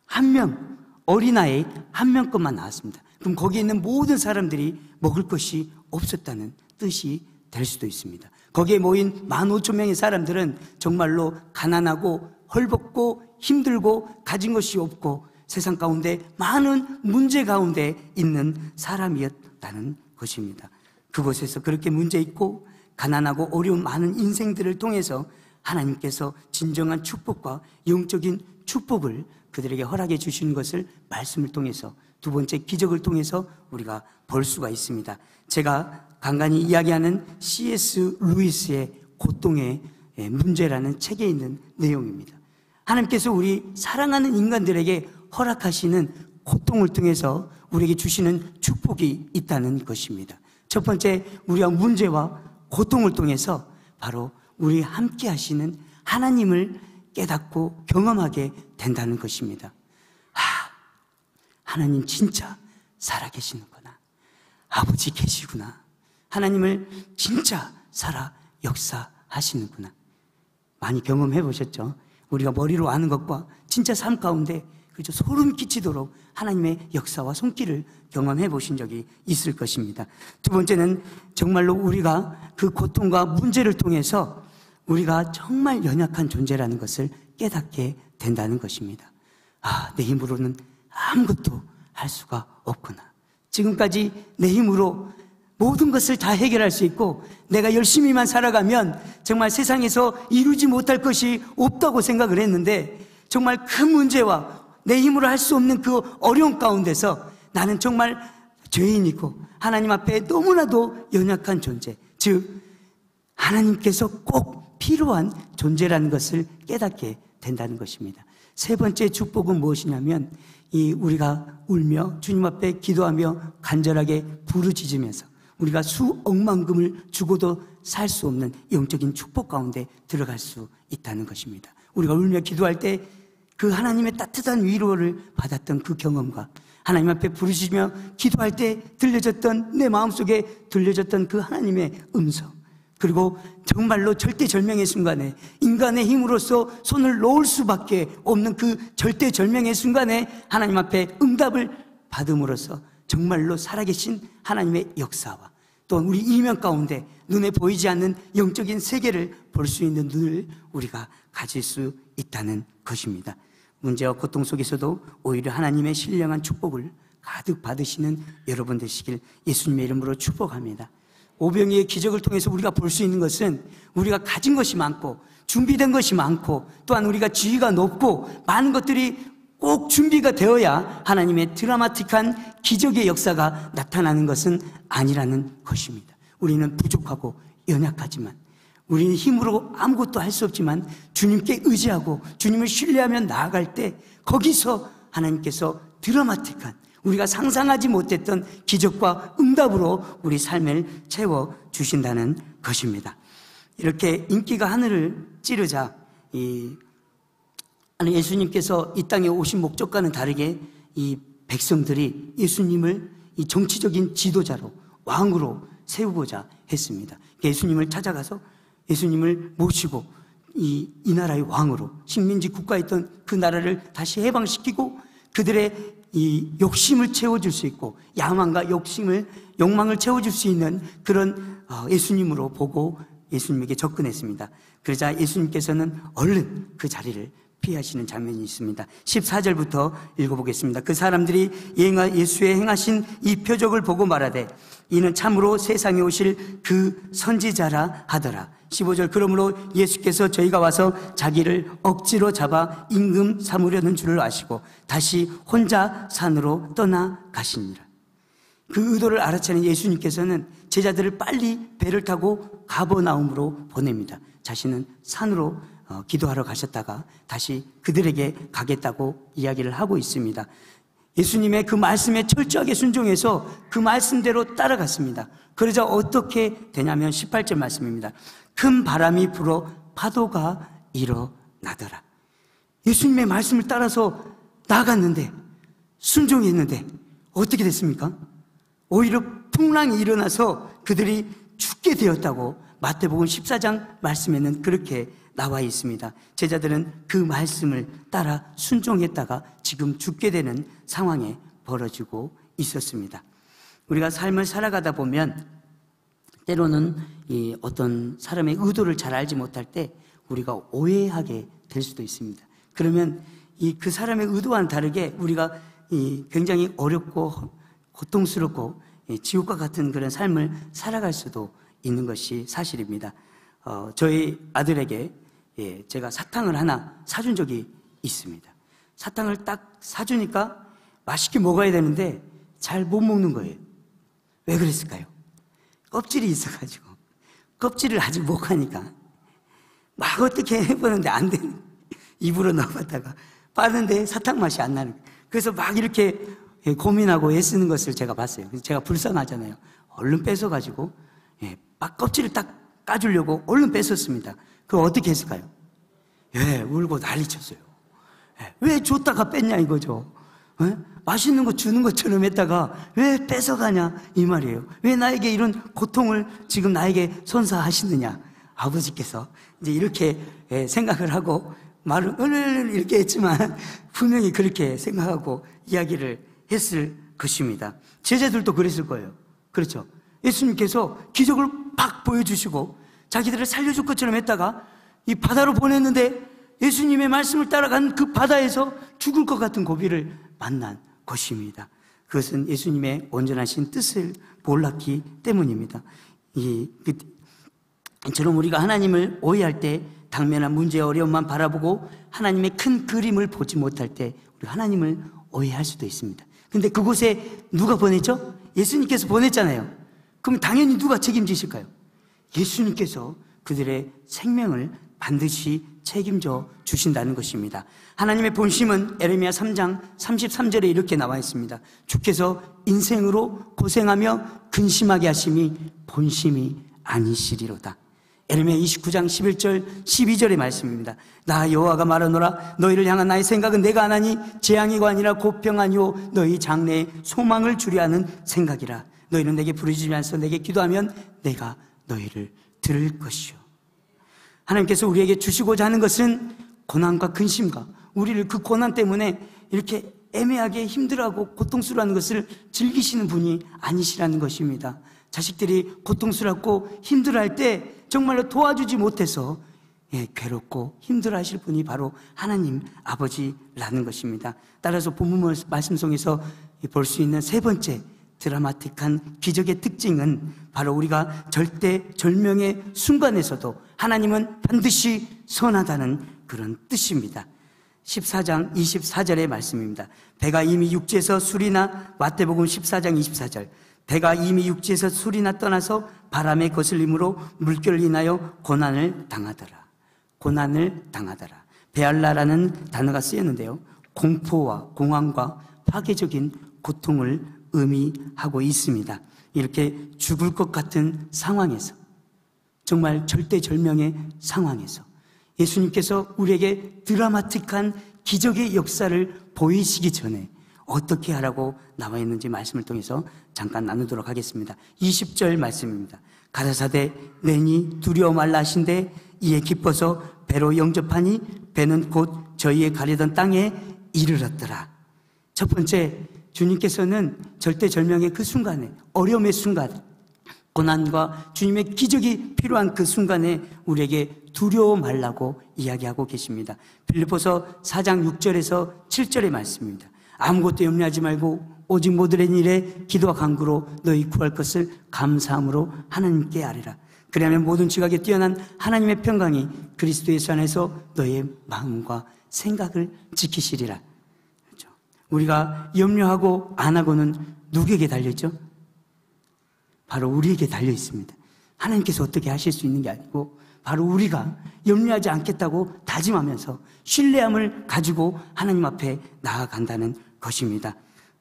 한 명, 어린아이 한 명 것만 나왔습니다. 그럼 거기에 있는 모든 사람들이 먹을 것이 없었다는 뜻이 될 수도 있습니다. 거기에 모인 15,000명의 사람들은 정말로 가난하고 헐벗고 힘들고 가진 것이 없고 세상 가운데 많은 문제 가운데 있는 사람이었다는 것입니다. 그곳에서 그렇게 문제 있고 가난하고 어려운 많은 인생들을 통해서 하나님께서 진정한 축복과 영적인 축복을 그들에게 허락해 주시는 것을 말씀을 통해서, 두 번째 기적을 통해서 우리가 볼 수가 있습니다. 제가 간간히 이야기하는 C.S. 루이스의 고통의 문제라는 책에 있는 내용입니다. 하나님께서 우리 사랑하는 인간들에게 허락하시는 고통을 통해서 우리에게 주시는 축복이 있다는 것입니다. 첫 번째, 우리가 문제와 고통을 통해서 바로 우리 함께 하시는 하나님을 깨닫고 경험하게 된다는 것입니다. 하나님 진짜 살아계시는구나. 아버지 계시구나. 하나님을 진짜 살아 역사하시는구나. 많이 경험해 보셨죠? 우리가 머리로 아는 것과 진짜 삶 가운데 그저 소름 끼치도록 하나님의 역사와 손길을 경험해 보신 적이 있을 것입니다. 두 번째는 정말로 우리가 그 고통과 문제를 통해서 우리가 정말 연약한 존재라는 것을 깨닫게 된다는 것입니다. 내 힘으로는 아무것도 할 수가 없구나. 지금까지 내 힘으로 모든 것을 다 해결할 수 있고 내가 열심히만 살아가면 정말 세상에서 이루지 못할 것이 없다고 생각을 했는데, 정말 큰 문제와 내 힘으로 할 수 없는 그 어려운 가운데서 나는 정말 죄인이고 하나님 앞에 너무나도 연약한 존재, 즉 하나님께서 꼭 필요한 존재라는 것을 깨닫게 된다는 것입니다. 세 번째 축복은 무엇이냐면, 우리가 울며 주님 앞에 기도하며 간절하게 부르짖으면서 우리가 수억만금을 주고도 살 수 없는 영적인 축복 가운데 들어갈 수 있다는 것입니다. 우리가 울며 기도할 때 그 하나님의 따뜻한 위로를 받았던 그 경험과 하나님 앞에 부르시며 기도할 때 들려졌던, 내 마음속에 들려졌던 그 하나님의 음성, 그리고 정말로 절대절명의 순간에 인간의 힘으로서 손을 놓을 수밖에 없는 그 절대절명의 순간에 하나님 앞에 응답을 받음으로써 정말로 살아계신 하나님의 역사와 또한 우리 이면 가운데 눈에 보이지 않는 영적인 세계를 볼 수 있는 눈을 우리가 가질 수 있다는 것입니다. 문제와 고통 속에서도 오히려 하나님의 신령한 축복을 가득 받으시는 여러분 되시길 예수님의 이름으로 축복합니다. 오병이의 기적을 통해서 우리가 볼 수 있는 것은 우리가 가진 것이 많고 준비된 것이 많고 또한 우리가 지위가 높고 많은 것들이 꼭 준비가 되어야 하나님의 드라마틱한 기적의 역사가 나타나는 것은 아니라는 것입니다. 우리는 부족하고 연약하지만, 우리는 힘으로 아무것도 할 수 없지만 주님께 의지하고 주님을 신뢰하며 나아갈 때 거기서 하나님께서 드라마틱한, 우리가 상상하지 못했던 기적과 응답으로 우리 삶을 채워주신다는 것입니다. 이렇게 인기가 하늘을 찌르자 예수님께서 이 땅에 오신 목적과는 다르게 이 백성들이 예수님을 이 정치적인 지도자로, 왕으로 세우고자 했습니다. 예수님을 찾아가서 예수님을 모시고 이 나라의 왕으로, 식민지 국가에 있던 그 나라를 다시 해방시키고 그들의 이 욕심을 채워줄 수 있고 야망과 욕망을 채워줄 수 있는 그런 예수님으로 보고 예수님에게 접근했습니다. 그러자 예수님께서는 얼른 그 자리를 피하시는 장면이 있습니다. 14절부터 읽어보겠습니다. 그 사람들이 예수의 행하신 이 표적을 보고 말하되 이는 참으로 세상에 오실 그 선지자라 하더라. 15절, 그러므로 예수께서 저희가 와서 자기를 억지로 잡아 임금 삼으려는 줄을 아시고 다시 혼자 산으로 떠나가시니라. 그 의도를 알아차린 예수님께서는 제자들을 빨리 배를 타고 가버나움으로 보냅니다. 자신은 산으로 기도하러 가셨다가 다시 그들에게 가겠다고 이야기를 하고 있습니다. 예수님의 그 말씀에 철저하게 순종해서 그 말씀대로 따라갔습니다. 그러자 어떻게 되냐면 18절 말씀입니다. 큰 바람이 불어 파도가 일어나더라. 예수님의 말씀을 따라서 나갔는데, 순종했는데 어떻게 됐습니까? 오히려 풍랑이 일어나서 그들이 죽게 되었다고 마태복음 14장 말씀에는 그렇게 나와 있습니다. 제자들은 그 말씀을 따라 순종했다가 지금 죽게 되는 상황에 벌어지고 있었습니다. 우리가 삶을 살아가다 보면 때로는 이 어떤 사람의 의도를 잘 알지 못할 때 우리가 오해하게 될 수도 있습니다. 그러면 그 사람의 의도와는 다르게 우리가 굉장히 어렵고 고통스럽고 지옥과 같은 그런 삶을 살아갈 수도 있는 것이 사실입니다. 저희 아들에게 제가 사탕을 하나 사준 적이 있습니다. 사탕을 딱 사주니까 맛있게 먹어야 되는데 잘 못 먹는 거예요. 왜 그랬을까요? 껍질이 있어가지고 껍질을 아직 못 가니까 막 어떻게 해보는데 안 되는, 입으로 넣어봤다가 빠는데 사탕 맛이 안 나는 거예요. 그래서 막 이렇게 고민하고 애쓰는 것을 제가 봤어요. 그래서 제가 불쌍하잖아요. 얼른 뺏어가지고 막 껍질을 딱 까주려고 얼른 뺏었습니다. 그거 어떻게 했을까요? 울고 난리쳤어요. 왜 줬다가 뺐냐 이거죠. 맛있는 거 주는 것처럼 했다가 왜 뺏어가냐 이 말이에요. 왜 나에게 이런 고통을 지금 나에게 선사하시느냐. 아버지께서 이제 이렇게 생각을 하고 말을 이렇게 했지만 분명히 그렇게 생각하고 이야기를 했을 것입니다. 제자들도 그랬을 거예요. 그렇죠? 예수님께서 기적을 팍 보여주시고 자기들을 살려줄 것처럼 했다가 이 바다로 보냈는데 예수님의 말씀을 따라간 그 바다에서 죽을 것 같은 고비를 만난 것입니다. 그것은 예수님의 온전하신 뜻을 몰랐기 때문입니다. 이처럼 우리가 하나님을 오해할 때 당면한 문제와 어려움만 바라보고 하나님의 큰 그림을 보지 못할 때 우리 하나님을 오해할 수도 있습니다. 근데 그곳에 누가 보냈죠? 예수님께서 보냈잖아요. 그럼 당연히 누가 책임지실까요? 예수님께서 그들의 생명을 반드시 책임져 주신다는 것입니다. 하나님의 본심은 에레미야 3장 33절에 이렇게 나와 있습니다. 주께서 인생으로 고생하며 근심하게 하심이 본심이 아니시리로다. 에레미야 29장 11절 12절의 말씀입니다. 나 여호와가 말하노라 너희를 향한 나의 생각은 내가 안하니 재앙이가 아니라 고평 아니오 너희 장래에 소망을 주려 하는 생각이라. 너희는 내게 부르짖으면서 내게 기도하면 내가 너희를 들을 것이요. 하나님께서 우리에게 주시고자 하는 것은 고난과 근심과 우리를 그 고난 때문에 이렇게 애매하게 힘들어하고 고통스러워하는 것을 즐기시는 분이 아니시라는 것입니다. 자식들이 고통스럽고 힘들어할 때 정말로 도와주지 못해서 괴롭고 힘들어하실 분이 바로 하나님 아버지라는 것입니다. 따라서 본문 말씀 속에서 볼 수 있는 세 번째 드라마틱한 기적의 특징은 바로 우리가 절대절명의 순간에서도 하나님은 반드시 선하다는 그런 뜻입니다. 14장 24절의 말씀입니다. 배가 이미 육지에서 술이나 마태복음 14장 24절 배가 이미 육지에서 술이나 떠나서 바람에 거슬림으로 물결을 인하여 고난을 당하더라. 고난을 당하더라. 베알라라는 단어가 쓰였는데요, 공포와 공황과 파괴적인 고통을 의미하고 있습니다. 이렇게 죽을 것 같은 상황에서, 정말 절대절명의 상황에서 예수님께서 우리에게 드라마틱한 기적의 역사를 보이시기 전에 어떻게 하라고 나와 있는지 말씀을 통해서 잠깐 나누도록 하겠습니다. 20절 말씀입니다. 가라사대 내니 두려워 말라 하신대 이에 기뻐서 배로 영접하니 배는 곧 저희의 가려던 땅에 이르렀더라. 첫 번째, 주님께서는 절대절명의 그 순간에, 어려움의 순간, 고난과 주님의 기적이 필요한 그 순간에 우리에게 두려워 말라고 이야기하고 계십니다. 빌립보서 4장 6절에서 7절의 말씀입니다. 아무것도 염려하지 말고 오직 모든 일에 기도와 간구로 너희 구할 것을 감사함으로 하나님께 아뢰라. 그리하면 모든 지각에 뛰어난 하나님의 평강이 그리스도 예수 안에서 너희의 마음과 생각을 지키시리라. 그렇죠? 우리가 염려하고 안 하고는 누구에게 달려있죠? 바로 우리에게 달려 있습니다. 하나님께서 어떻게 하실 수 있는 게 아니고 바로 우리가 염려하지 않겠다고 다짐하면서 신뢰함을 가지고 하나님 앞에 나아간다는 것입니다.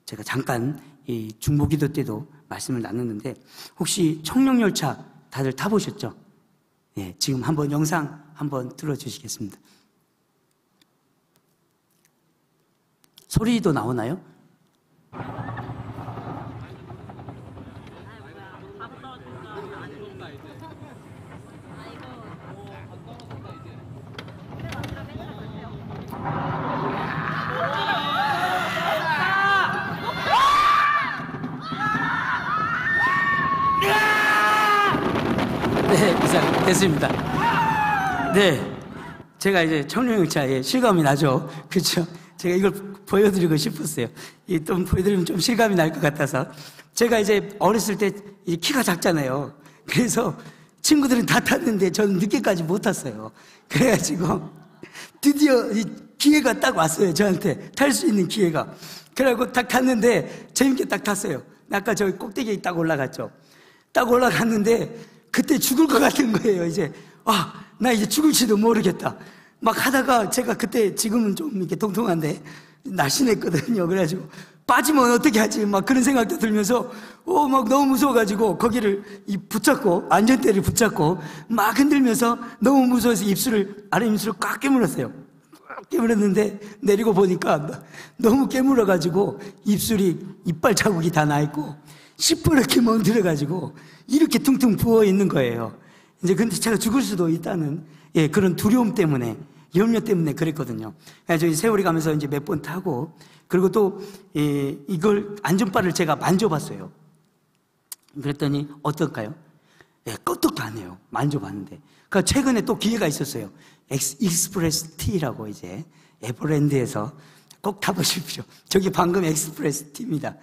제가 잠깐 이 중보기도 때도 말씀을 나눴는데 혹시 청룡열차 다들 타보셨죠? 예, 지금 한번 영상 한번 들어주시겠습니다. 소리도 나오나요? 네, 이상 됐습니다. 네, 제가 이제 청룡열차에 실감이 나죠. 그렇죠? 제가 이걸 보여드리고 싶었어요. 좀 보여드리면 좀 실감이 날 것 같아서. 제가 이제 어렸을 때 키가 작잖아요. 그래서 친구들은 다 탔는데 저는 늦게까지 못 탔어요. 그래가지고 드디어 이 기회가 딱 왔어요. 저한테 탈 수 있는 기회가. 그래갖고 딱 탔는데 재밌게 딱 탔어요. 아까 저기 꼭대기에 딱 올라갔죠. 딱 올라갔는데 그때 죽을 것 같은 거예요. 이제 나 이제 죽을지도 모르겠다 막 하다가, 제가 그때, 지금은 좀 이렇게 통통한데 날씬했거든요. 그래가지고 빠지면 어떻게 하지 막 그런 생각도 들면서 막 너무 무서워가지고 거기를 붙잡고, 안전대를 붙잡고 막 흔들면서 너무 무서워서 아래 입술을 꽉 깨물었어요. 꽉 깨물었는데 내리고 보니까 너무 깨물어가지고 입술이 이빨 자국이 다 나있고 시퍼렇게 멍들어가지고 이렇게 퉁퉁 부어 있는 거예요. 이제 근데 제가 죽을 수도 있다는 그런 두려움 때문에, 염려 때문에 그랬거든요. 그래서 세월이 가면서 이제 몇 번 타고, 그리고 또 이걸 안전바를 제가 만져봤어요. 그랬더니 어떨까요? 끄떡도 안 해요. 만져봤는데. 그러니까 최근에 또 기회가 있었어요. 익스프레스 T라고 이제 에버랜드에서 꼭 타보십시오. 저기 방금 익스프레스 T입니다.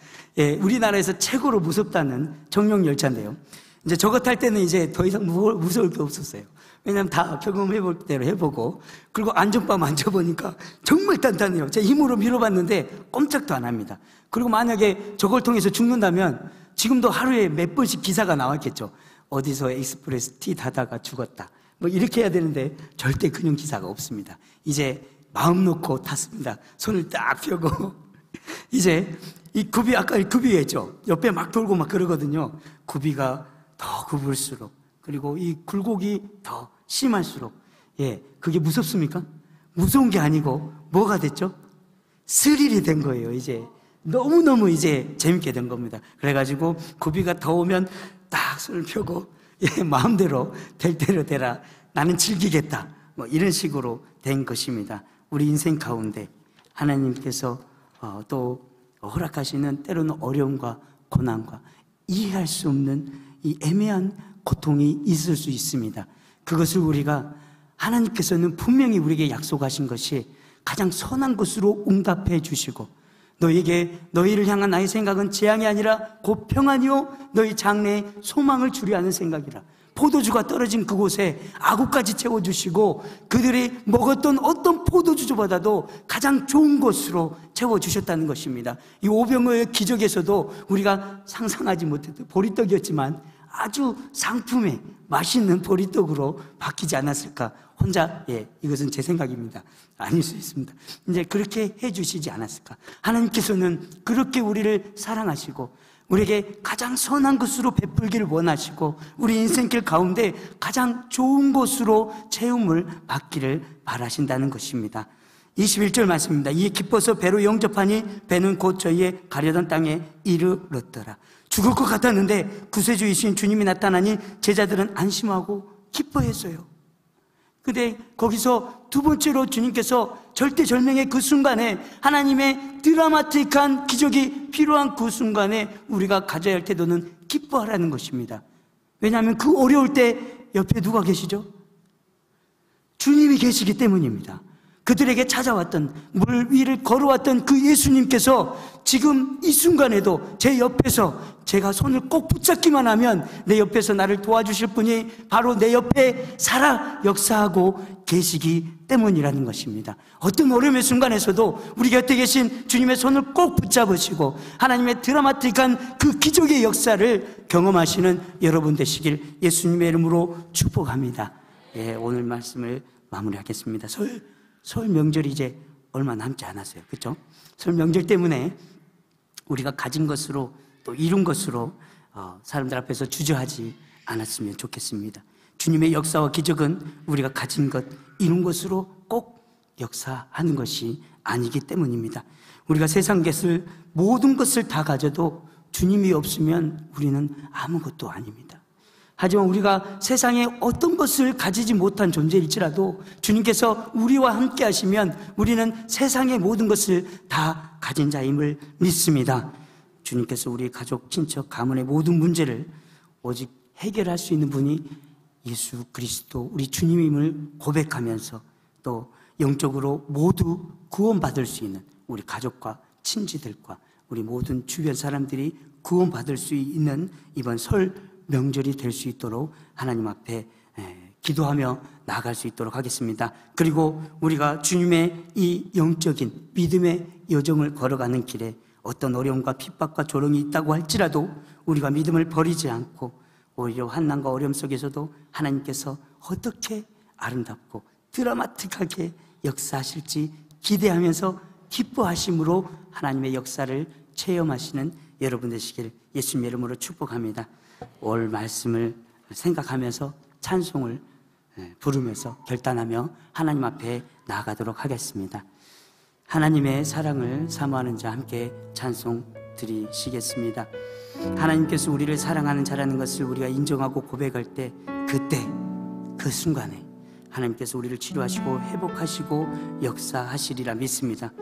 우리나라에서 최고로 무섭다는 청룡열차인데요. 이제 저거 탈 때는 이제 더 이상 무서울 게 없었어요. 왜냐면 다 경험해볼 대로 해보고, 그리고 안전바 만져보니까 정말 단단해요. 제가 힘으로 밀어봤는데 꼼짝도 안 합니다. 그리고 만약에 저걸 통해서 죽는다면 지금도 하루에 몇 번씩 기사가 나왔겠죠. 어디서 익스프레스 T 타다가 죽었다. 뭐 이렇게 해야 되는데 절대 근육 기사가 없습니다. 이제 마음 놓고 탔습니다. 손을 딱 펴고 이제 이 굽이 아까 굽이했죠. 옆에 막 돌고 막 그러거든요. 굽이가 더 굽을수록 그리고 이 굴곡이 더 심할수록 그게 무섭습니까? 무서운 게 아니고 뭐가 됐죠? 스릴이 된 거예요. 이제 너무너무 이제 재밌게 된 겁니다. 그래가지고 굽이가 더 오면 딱 손을 펴고 마음대로 될 대로 되라, 나는 즐기겠다, 뭐 이런 식으로 된 것입니다. 우리 인생 가운데 하나님께서 또 허락하시는 때로는 어려움과 고난과 이해할 수 없는 이 애매한 고통이 있을 수 있습니다. 그것을 우리가 하나님께서는 분명히 우리에게 약속하신 것이 가장 선한 것으로 응답해 주시고, 너희를 향한 나의 생각은 재앙이 아니라 곧 평안이요 너희 장래에 소망을 주려 하는 생각이라. 포도주가 떨어진 그곳에 아구까지 채워주시고 그들이 먹었던 어떤 포도주보다도 가장 좋은 것으로 채워주셨다는 것입니다. 이 오병이어의 기적에서도 우리가 상상하지 못했던 보리떡이었지만 아주 상품의 맛있는 보리떡으로 바뀌지 않았을까. 혼자 이것은 제 생각입니다. 아닐 수 있습니다. 이제 그렇게 해주시지 않았을까. 하나님께서는 그렇게 우리를 사랑하시고 우리에게 가장 선한 것으로 베풀기를 원하시고 우리 인생길 가운데 가장 좋은 것으로 채움을 받기를 바라신다는 것입니다. 21절 말씀입니다. 이에 기뻐서 배로 영접하니 배는 곧 저희의 가려던 땅에 이르렀더라. 죽을 것 같았는데 구세주이신 주님이 나타나니 제자들은 안심하고 기뻐했어요. 근데 거기서 두 번째로 주님께서 절대절명의 그 순간에, 하나님의 드라마틱한 기적이 필요한 그 순간에 우리가 가져야 할 태도는 기뻐하라는 것입니다. 왜냐하면 그 어려울 때 옆에 누가 계시죠? 주님이 계시기 때문입니다. 그들에게 찾아왔던, 물 위를 걸어왔던 그 예수님께서 지금 이 순간에도 제 옆에서 제가 손을 꼭 붙잡기만 하면 내 옆에서 나를 도와주실 분이 바로 내 옆에 살아 역사하고 계시기 때문이라는 것입니다. 어떤 어려움의 순간에서도 우리 곁에 계신 주님의 손을 꼭 붙잡으시고 하나님의 드라마틱한 그 기적의 역사를 경험하시는 여러분 되시길 예수님의 이름으로 축복합니다. 오늘 말씀을 마무리하겠습니다. 설 명절이 이제 얼마 남지 않았어요. 그렇죠? 설 명절 때문에 우리가 가진 것으로 또 이룬 것으로 사람들 앞에서 주저하지 않았으면 좋겠습니다. 주님의 역사와 기적은 우리가 가진 것, 이룬 것으로 꼭 역사하는 것이 아니기 때문입니다. 우리가 세상 것을, 모든 것을 다 가져도 주님이 없으면 우리는 아무것도 아닙니다. 하지만 우리가 세상에 어떤 것을 가지지 못한 존재일지라도 주님께서 우리와 함께 하시면 우리는 세상의 모든 것을 다 가진 자임을 믿습니다. 주님께서 우리 가족, 친척, 가문의 모든 문제를 오직 해결할 수 있는 분이 예수 그리스도 우리 주님임을 고백하면서 또 영적으로 모두 구원받을 수 있는 우리 가족과 친지들과 우리 모든 주변 사람들이 구원받을 수 있는 이번 설 명절이 될 수 있도록 하나님 앞에 기도하며 나아갈 수 있도록 하겠습니다. 그리고 우리가 주님의 이 영적인 믿음의 여정을 걸어가는 길에 어떤 어려움과 핍박과 조롱이 있다고 할지라도 우리가 믿음을 버리지 않고 오히려 환난과 어려움 속에서도 하나님께서 어떻게 아름답고 드라마틱하게 역사하실지 기대하면서 기뻐하심으로 하나님의 역사를 체험하시는 여러분 되시길 예수님의 이름으로 축복합니다. 올 말씀을 생각하면서 찬송을 부르면서 결단하며 하나님 앞에 나아가도록 하겠습니다. 하나님의 사랑을 사모하는 자 함께 찬송 드리시겠습니다. 하나님께서 우리를 사랑하는 자라는 것을 우리가 인정하고 고백할 때 그때 그 순간에 하나님께서 우리를 치료하시고 회복하시고 역사하시리라 믿습니다.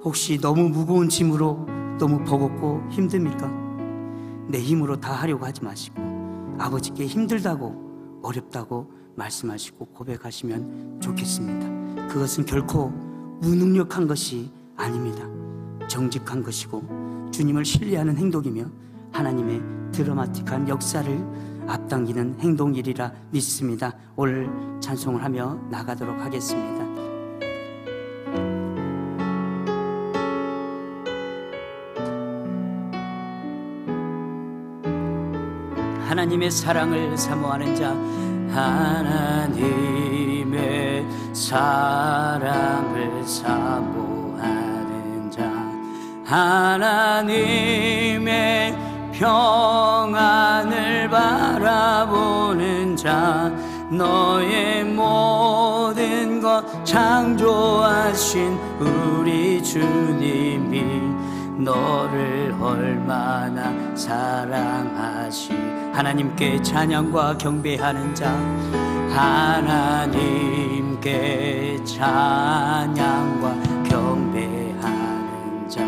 혹시 너무 무거운 짐으로 너무 버겁고 힘듭니까? 내 힘으로 다 하려고 하지 마시고 아버지께 힘들다고 어렵다고 말씀하시고 고백하시면 좋겠습니다. 그것은 결코 무능력한 것이 아닙니다. 정직한 것이고 주님을 신뢰하는 행동이며 하나님의 드라마틱한 역사를 앞당기는 행동이리라 믿습니다. 오늘 찬송을 하며 나가도록 하겠습니다. 하나님의 사랑을 사모하는 자 하나님의 사랑을 사모하는 자, 하나님의 평안을 바라보는 자, 너의 모든 것 창조하신 우리 주님이 너를 얼마나 사랑하시. 하나님께 찬양과 경배하는 자, 하나님께 찬양과 경배하는 자,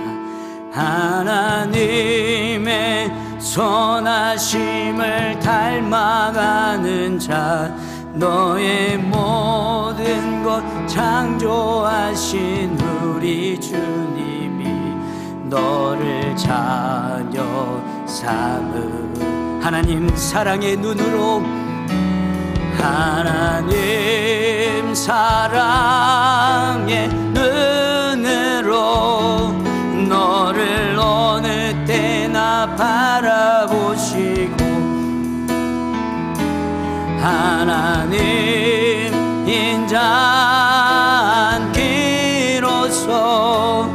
하나님의 선하심을 닮아가는 자, 너의 모든 것 창조하신 우리 주님이 너를 자녀 삼으. 하나님 사랑의 눈으로, 하나님 사랑의 눈으로 너를 어느 때나 바라보시고, 하나님 인자한기로서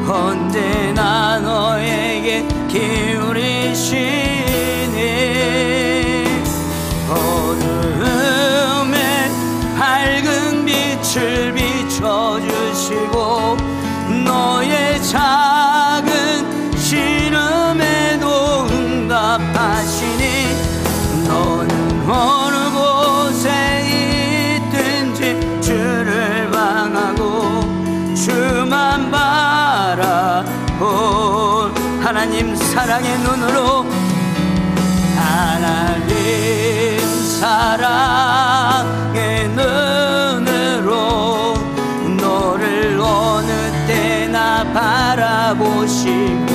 언제나 너에게 기울이시니, 어둠에 밝은 빛을 비춰주시고, 너의 작은 신음에도 응답하시니, 너는 어느 곳에 있든지 주를 방하고 주만 바라볼. 하나님 사랑의 눈으로, 하나님 사랑의 눈으로 너를 어느 때나 바라보시고,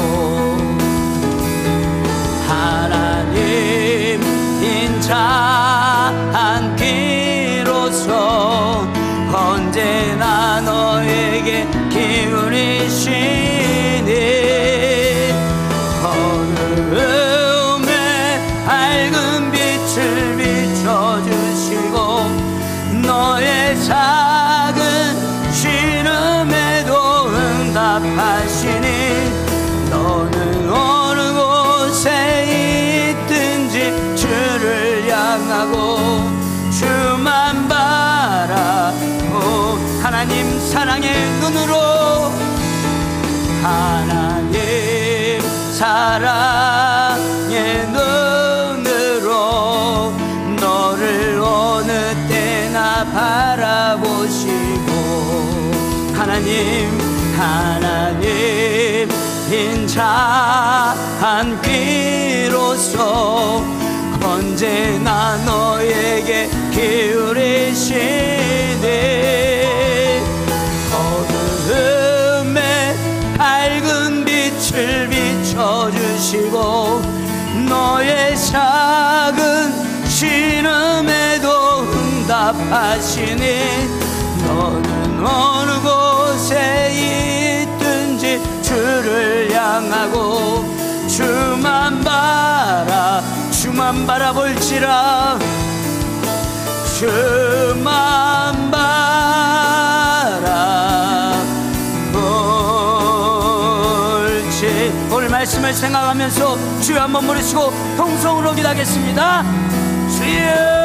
하나님 인자한 귀로서 언제나 너에게 기울이시니, 어둠에 밝은 빛을 비춰주시고, 너의 작은 신음에도 응답하시니, 너는 어느 곳에 있든지 주를 향하고 주만 바라보. 하나님 사랑의 눈으로, 하나님 사랑의 눈으로 너를 어느 때나 바라보시고, 하나님 인자한 귀로서 언제나 너에게 기울이시니, 어둠에 밝은 빛을 비춰주시고, 너의 작은 신음에도 응답하시니, 너는 어느 곳에 있든지 주를 향하고 주만 바라볼지라, 주만 바라볼지. 오늘 말씀을 생각하면서 주여 한번 부르시고 통성으로 기도하겠습니다. 주여,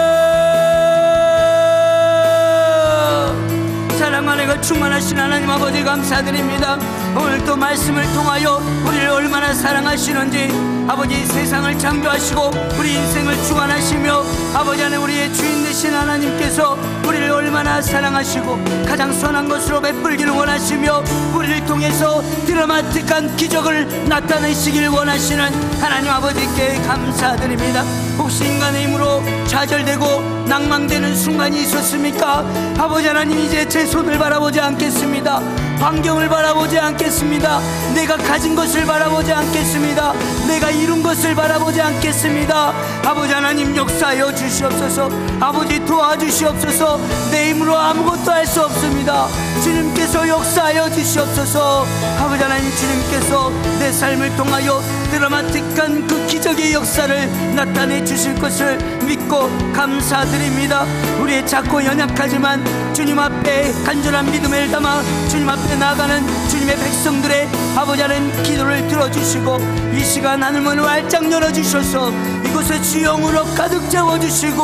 사랑과 내가 충만하신 하나님 아버지 감사드립니다. 오늘 또 말씀을 통하여 우리를 얼마나 사랑하시는지, 아버지 세상을 창조하시고 우리 인생을 주관하시며 아버지 안에 우리의 주인 되신 하나님께서 우리를 얼마나 사랑하시고 가장 선한 것으로 베풀기를 원하시며 우리를 통해서 드라마틱한 기적을 나타내시길 원하시는 하나님 아버지께 감사드립니다. 혹시 인간의 힘으로 좌절되고 낭망되는 순간이 있었습니까? 아버지 하나님, 이제 제 손을 바라보지 않겠습니다. 환경을 바라보지 않겠습니다. 내가 가진 것을 바라보지 않겠습니다. 내가 이룬 것을 바라보지 않겠습니다. 아버지 하나님, 역사하여 주시옵소서. 아버지 도와주시옵소서. 내 힘으로 아무것도 할 수 없습니다. 주님께서 역사하여 주시옵소서. 아버지 하나님, 주님께서 내 삶을 통하여 드라마틱한 그 기적의 역사를 나타내 주실 것을 믿고 감사드립니다. 우리의 작고 연약하지만 주님 앞에 간절한 믿음을 담아 주님 앞에 나아가는 주님의 백성들의 아버지 하나님 기도를 들어주시고, 이 시간 하늘문을 활짝 열어주셔서 이곳에 주영으로 가득 채워주시고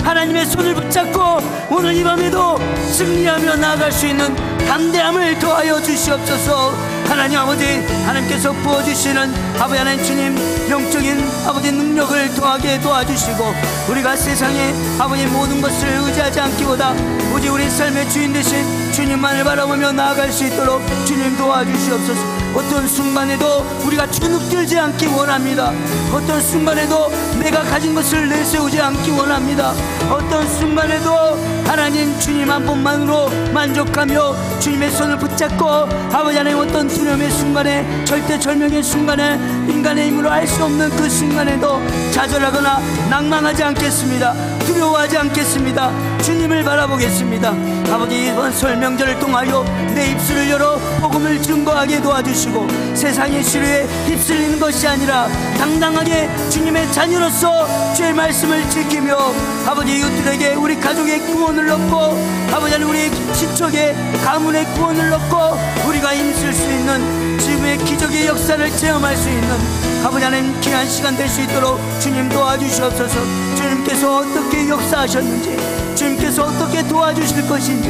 하나님의 손을 붙잡고 오늘 이 밤에도 승리하며 나아갈 수 있는 담대함을 더하여 주시옵소서. 하나님 아버지, 하나님께서 부어주시는 아버지 하나님 주님 영적인 아버지 능력을 더하게 도와주시고, 우리가 세상에 아버지 모든 것을 의지하지 않기보다 오직 우리 삶의 주인 되신 주님만을 바라보며 나아갈 수 있도록 주님 도와주시옵소서. 어떤 순간에도 우리가 주눅들지 않기 원합니다. 어떤 순간에도 내가 가진 것을 내세우지 않기 원합니다. 어떤 순간에도 하나님 주님 한 분만으로 만족하며 주님의 손을 붙잡고 아버지 하나님 어떤 두려움의 순간에, 절대절명의 순간에, 인간의 힘으로 알 수 없는 그 순간에도 좌절하거나 낭망하지 않겠습니다. 두려워하지 않겠습니다. 주님을 바라보겠습니다. 아버지, 이번 설 명절을 통하여 내 입술을 열어 복음을 증거하게 도와주시고, 세상의 시류에 휩쓸리는 것이 아니라 당당하게 주님의 자녀로서 주의 말씀을 지키며 아버지 이웃들에게 우리 가족의 구원을 얻고 아버지 하나님 우리 친척의 가문의 구원을 얻고 우리가 힘쓸 수 있는 지금의 기적의 역사를 체험할 수 있는 아버지 하나님 귀한 시간 될 수 있도록 주님 도와주시옵소서. 주님께서 어떻게 역사하셨는지, 주님께서 어떻게 도와주실 것인지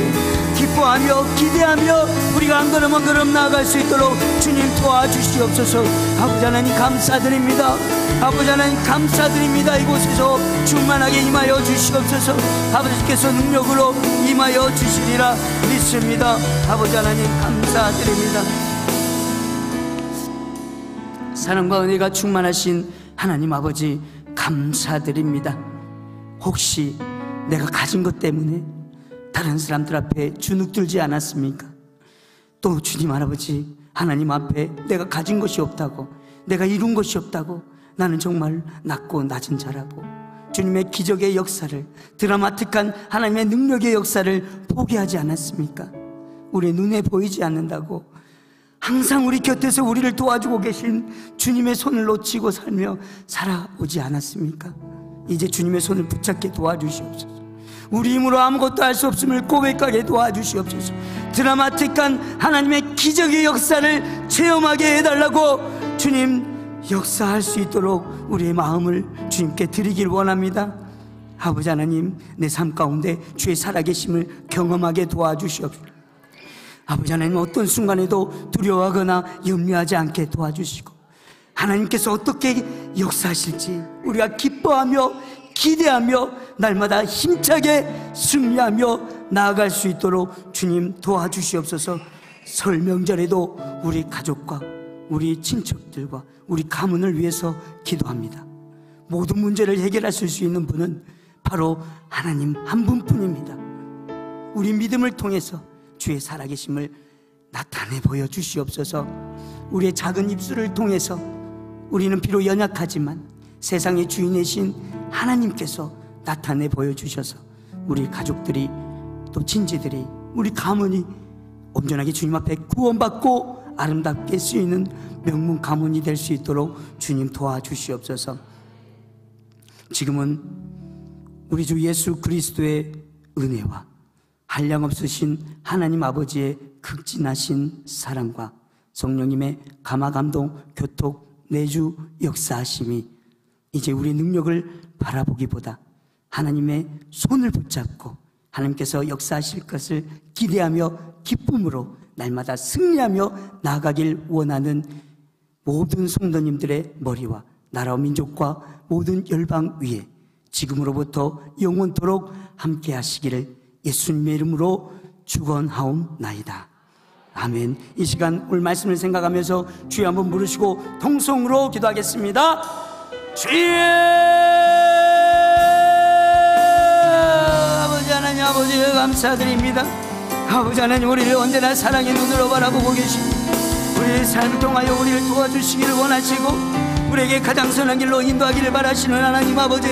기뻐하며 기대하며 우리가 한 걸음 한 걸음 나아갈 수 있도록 주님 도와주시옵소서. 아버지 하나님 감사드립니다. 아버지 하나님 감사드립니다. 이곳에서 충만하게 임하여 주시옵소서. 아버지께서 능력으로 임하여 주시리라 믿습니다. 아버지 하나님 감사드립니다. 사랑과 은혜가 충만하신 하나님 아버지 감사드립니다. 혹시 내가 가진 것 때문에 다른 사람들 앞에 주눅들지 않았습니까? 또 주님 할아버지 하나님 앞에 내가 가진 것이 없다고, 내가 이룬 것이 없다고, 나는 정말 낮고 낮은 자라고 주님의 기적의 역사를, 드라마틱한 하나님의 능력의 역사를 포기하지 않았습니까? 우리 눈에 보이지 않는다고 항상 우리 곁에서 우리를 도와주고 계신 주님의 손을 놓치고 살며 살아오지 않았습니까? 이제 주님의 손을 붙잡게 도와주시옵소서. 우리 힘으로 아무것도 할 수 없음을 고백하게 도와주시옵소서. 드라마틱한 하나님의 기적의 역사를 체험하게 해달라고 주님 역사할 수 있도록 우리의 마음을 주님께 드리길 원합니다. 아버지 하나님, 내 삶 가운데 주의 살아계심을 경험하게 도와주시옵소서. 아버지 하나님, 어떤 순간에도 두려워하거나 염려하지 않게 도와주시고 하나님께서 어떻게 역사하실지 우리가 기뻐하며 기대하며 날마다 힘차게 승리하며 나아갈 수 있도록 주님 도와주시옵소서. 설 명절에도 우리 가족과 우리 친척들과 우리 가문을 위해서 기도합니다. 모든 문제를 해결하실 수 있는 분은 바로 하나님 한 분뿐입니다. 우리 믿음을 통해서 주의 살아계심을 나타내 보여주시옵소서. 우리의 작은 입술을 통해서 우리는 비록 연약하지만 세상의 주인이신 하나님께서 나타내 보여주셔서 우리 가족들이 또 친지들이 우리 가문이 온전하게 주님 앞에 구원받고 아름답게 쓰이는 명문 가문이 될 수 있도록 주님 도와주시옵소서. 지금은 우리 주 예수 그리스도의 은혜와 한량없으신 하나님 아버지의 극진하신 사랑과 성령님의 감화감동 교톡 내주 역사하심이 이제 우리 능력을 바라보기보다 하나님의 손을 붙잡고 하나님께서 역사하실 것을 기대하며 기쁨으로 날마다 승리하며 나아가길 원하는 모든 성도님들의 머리와 나라와 민족과 모든 열방 위에 지금으로부터 영원토록 함께 하시기를 예수님의 이름으로 축원하옵나이다. 아멘. 이 시간 오늘 말씀을 생각하면서 주여 한번 부르시고 통성으로 기도하겠습니다. 주여! 아버지 하나님, 아버지 감사드립니다. 아버지 하나님, 우리를 언제나 사랑의 눈으로 바라보고 계십니다. 우리의 삶을 통하여 우리를 도와주시기를 원하시고 우리에게 가장 선한 길로 인도하기를 바라시는 하나님 아버지,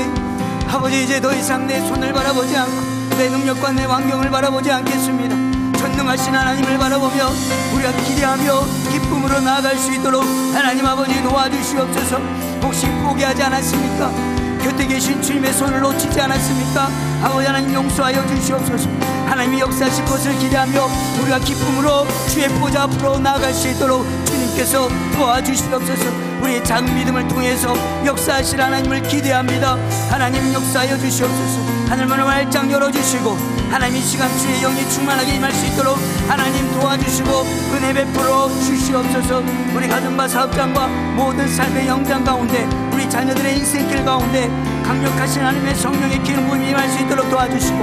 아버지 이제 더 이상 내 손을 바라보지 않고 내 능력과 내 환경을 바라보지 않겠습니다. 전능하신 하나님을 바라보며 우리가 기대하며 기쁨으로 나아갈 수 있도록 하나님 아버지 도와주시옵소서. 혹시 포기하지 않았습니까? 곁에 계신 주님의 손을 놓치지 않았습니까? 아버지 하나님 용서하여 주시옵소서. 하나님이 역사하실 것을 기대하며 우리가 기쁨으로 주의 보좌 앞으로 나아갈 수 있도록 주님께서 도와주시옵소서. 우리의 작은 믿음을 통해서 역사하실 하나님을 기대합니다. 하나님 역사하여 주시옵소서. 하늘문을 활짝 열어주시고 하나님 이 시간 주의 영이 충만하게 임할 수 있도록 하나님 도와주시고 은혜 베풀어 주시옵소서. 우리 가정과 사업장과 모든 삶의 영장 가운데 우리 자녀들의 인생길 가운데 강력하신 하나님의 성령의 기름 부음이 임할 수 있도록 도와주시고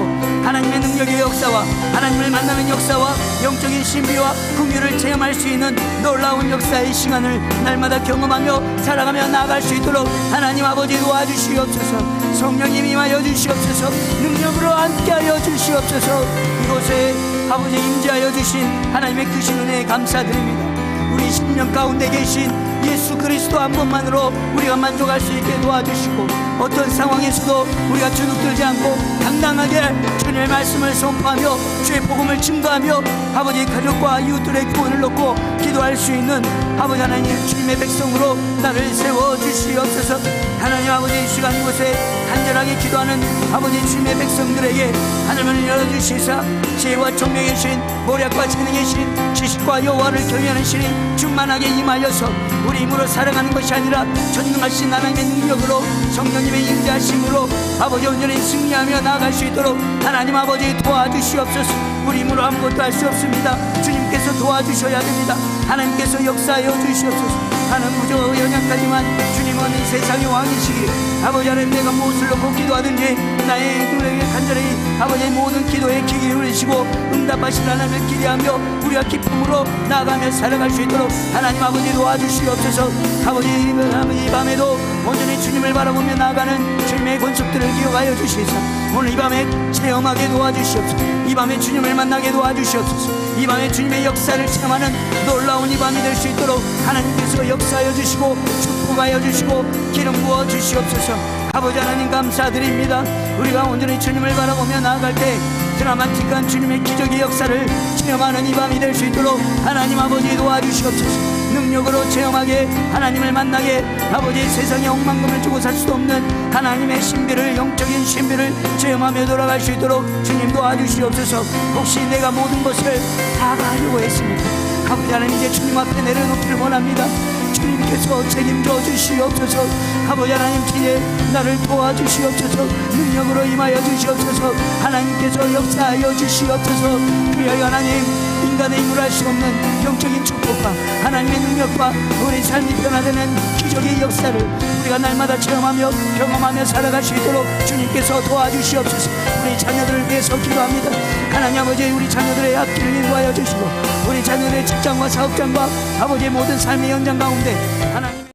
하나님의 능력의 역사와 하나님을 만나는 역사와 영적인 신비와 긍휼을 체험할 수 있는 놀라운 역사의 시간을 날마다 경험하며 살아가며 나아갈 수 있도록 하나님 아버지 도와주시옵소서. 성령님 임하여 주시옵소서. 능력으로 함께하여 주시옵소서. 이곳에 아버지 임재하여 주신 하나님의 크신 은혜에 감사드립니다. 우리 심령 가운데 계신 예수 그리스도 한 번만으로 우리가 만족할 수 있게 도와주시고 어떤 상황에서도 우리가 주눅들지 않고 당당하게 주님의 말씀을 선포하며 주의 복음을 증거하며 아버지 가족과 이웃들의 구원을 놓고 기도할 수 있는 아버지 하나님 주님의 백성으로 나를 세워주시옵소서. 하나님 아버지 이 시간 이곳에 간절하게 기도하는 아버지 주님의 백성들에게 하늘문을 열어주시사 지혜와 총명의 신 모략과 재능의 신 지식과 여호와를 경외하는 신이 충만하게 임하여서 우리 힘으로 살아가는 것이 아니라 전능하신 하나님의 능력으로 성령님의 임재하심으로 아버지 온전히 승리하며 나아갈 수 있도록 하나님 아버지 도와주시옵소서. 우리 힘으로 아무것도 할 수 없습니다. 주님께서 도와주셔야 됩니다. 하나님께서 역사하여 주시옵소서. 나는 무저 연약하지만 주님은 이 세상의 왕이시기에 아버지 하나님 내가 무엇을 놓고 기도하든지 나의 눈에게 간절히 아버지의 모든 기도에 귀 기울이시고 응답하신 하나님을 기대하며 우리가 기쁨으로 나아가며 살아갈 수 있도록 하나님 아버지 도와주시옵소서. 아버지 이 밤에도 온전히 주님을 바라보며 나아가는 주님의 권속들을 기억하여 주시옵소서. 오늘 이 밤에 체험하게 도와주시옵소서. 이 밤에 주님을 만나게 도와주시옵소서. 이 밤에 주님의 역사를 체험하는 놀라운 이 밤이 될 수 있도록 하나님께서 역사하여 주시고 축복하여 주시고 기름 부어 주시옵소서. 아버지 하나님 감사드립니다. 우리가 온전히 주님을 바라보며 나아갈 때 드라마틱한 주님의 기적의 역사를 체험하는 이 밤이 될 수 있도록 하나님 아버지 도와주시옵소서. 능력으로 체험하게 하나님을 만나게 아버지 세상에 억만금을 주고 살 수도 없는 하나님의 신비를 영적인 신비를 체험하며 돌아갈 수 있도록 주님 도와주시옵소서. 혹시 내가 모든 것을 다 가려고 했습니까? 아버지 하나님 이제 주님 앞에 내려놓기를 원합니다. 주님께서 책임져 주시옵소서. 아버지 하나님 지혜 나를 도와주시옵소서. 능력으로 임하여 주시옵소서. 하나님께서 역사하여 주시옵소서. 주여 하나님 인간의 힘으로 할 수 없는 영적인 축복과 하나님의 능력과 우리 삶이 변화되는 기적의 역사를 우리가 날마다 체험하며 경험하며 살아갈 수 있도록 주님께서 도와주시옵소서. 우리 자녀들을 위해서 기도합니다. 하나님 아버지 우리 자녀들의 앞길을 인도하여 주시고 우리 자녀들의 직장과 사업장과 아버지의 모든 삶의 현장 가운데 하나님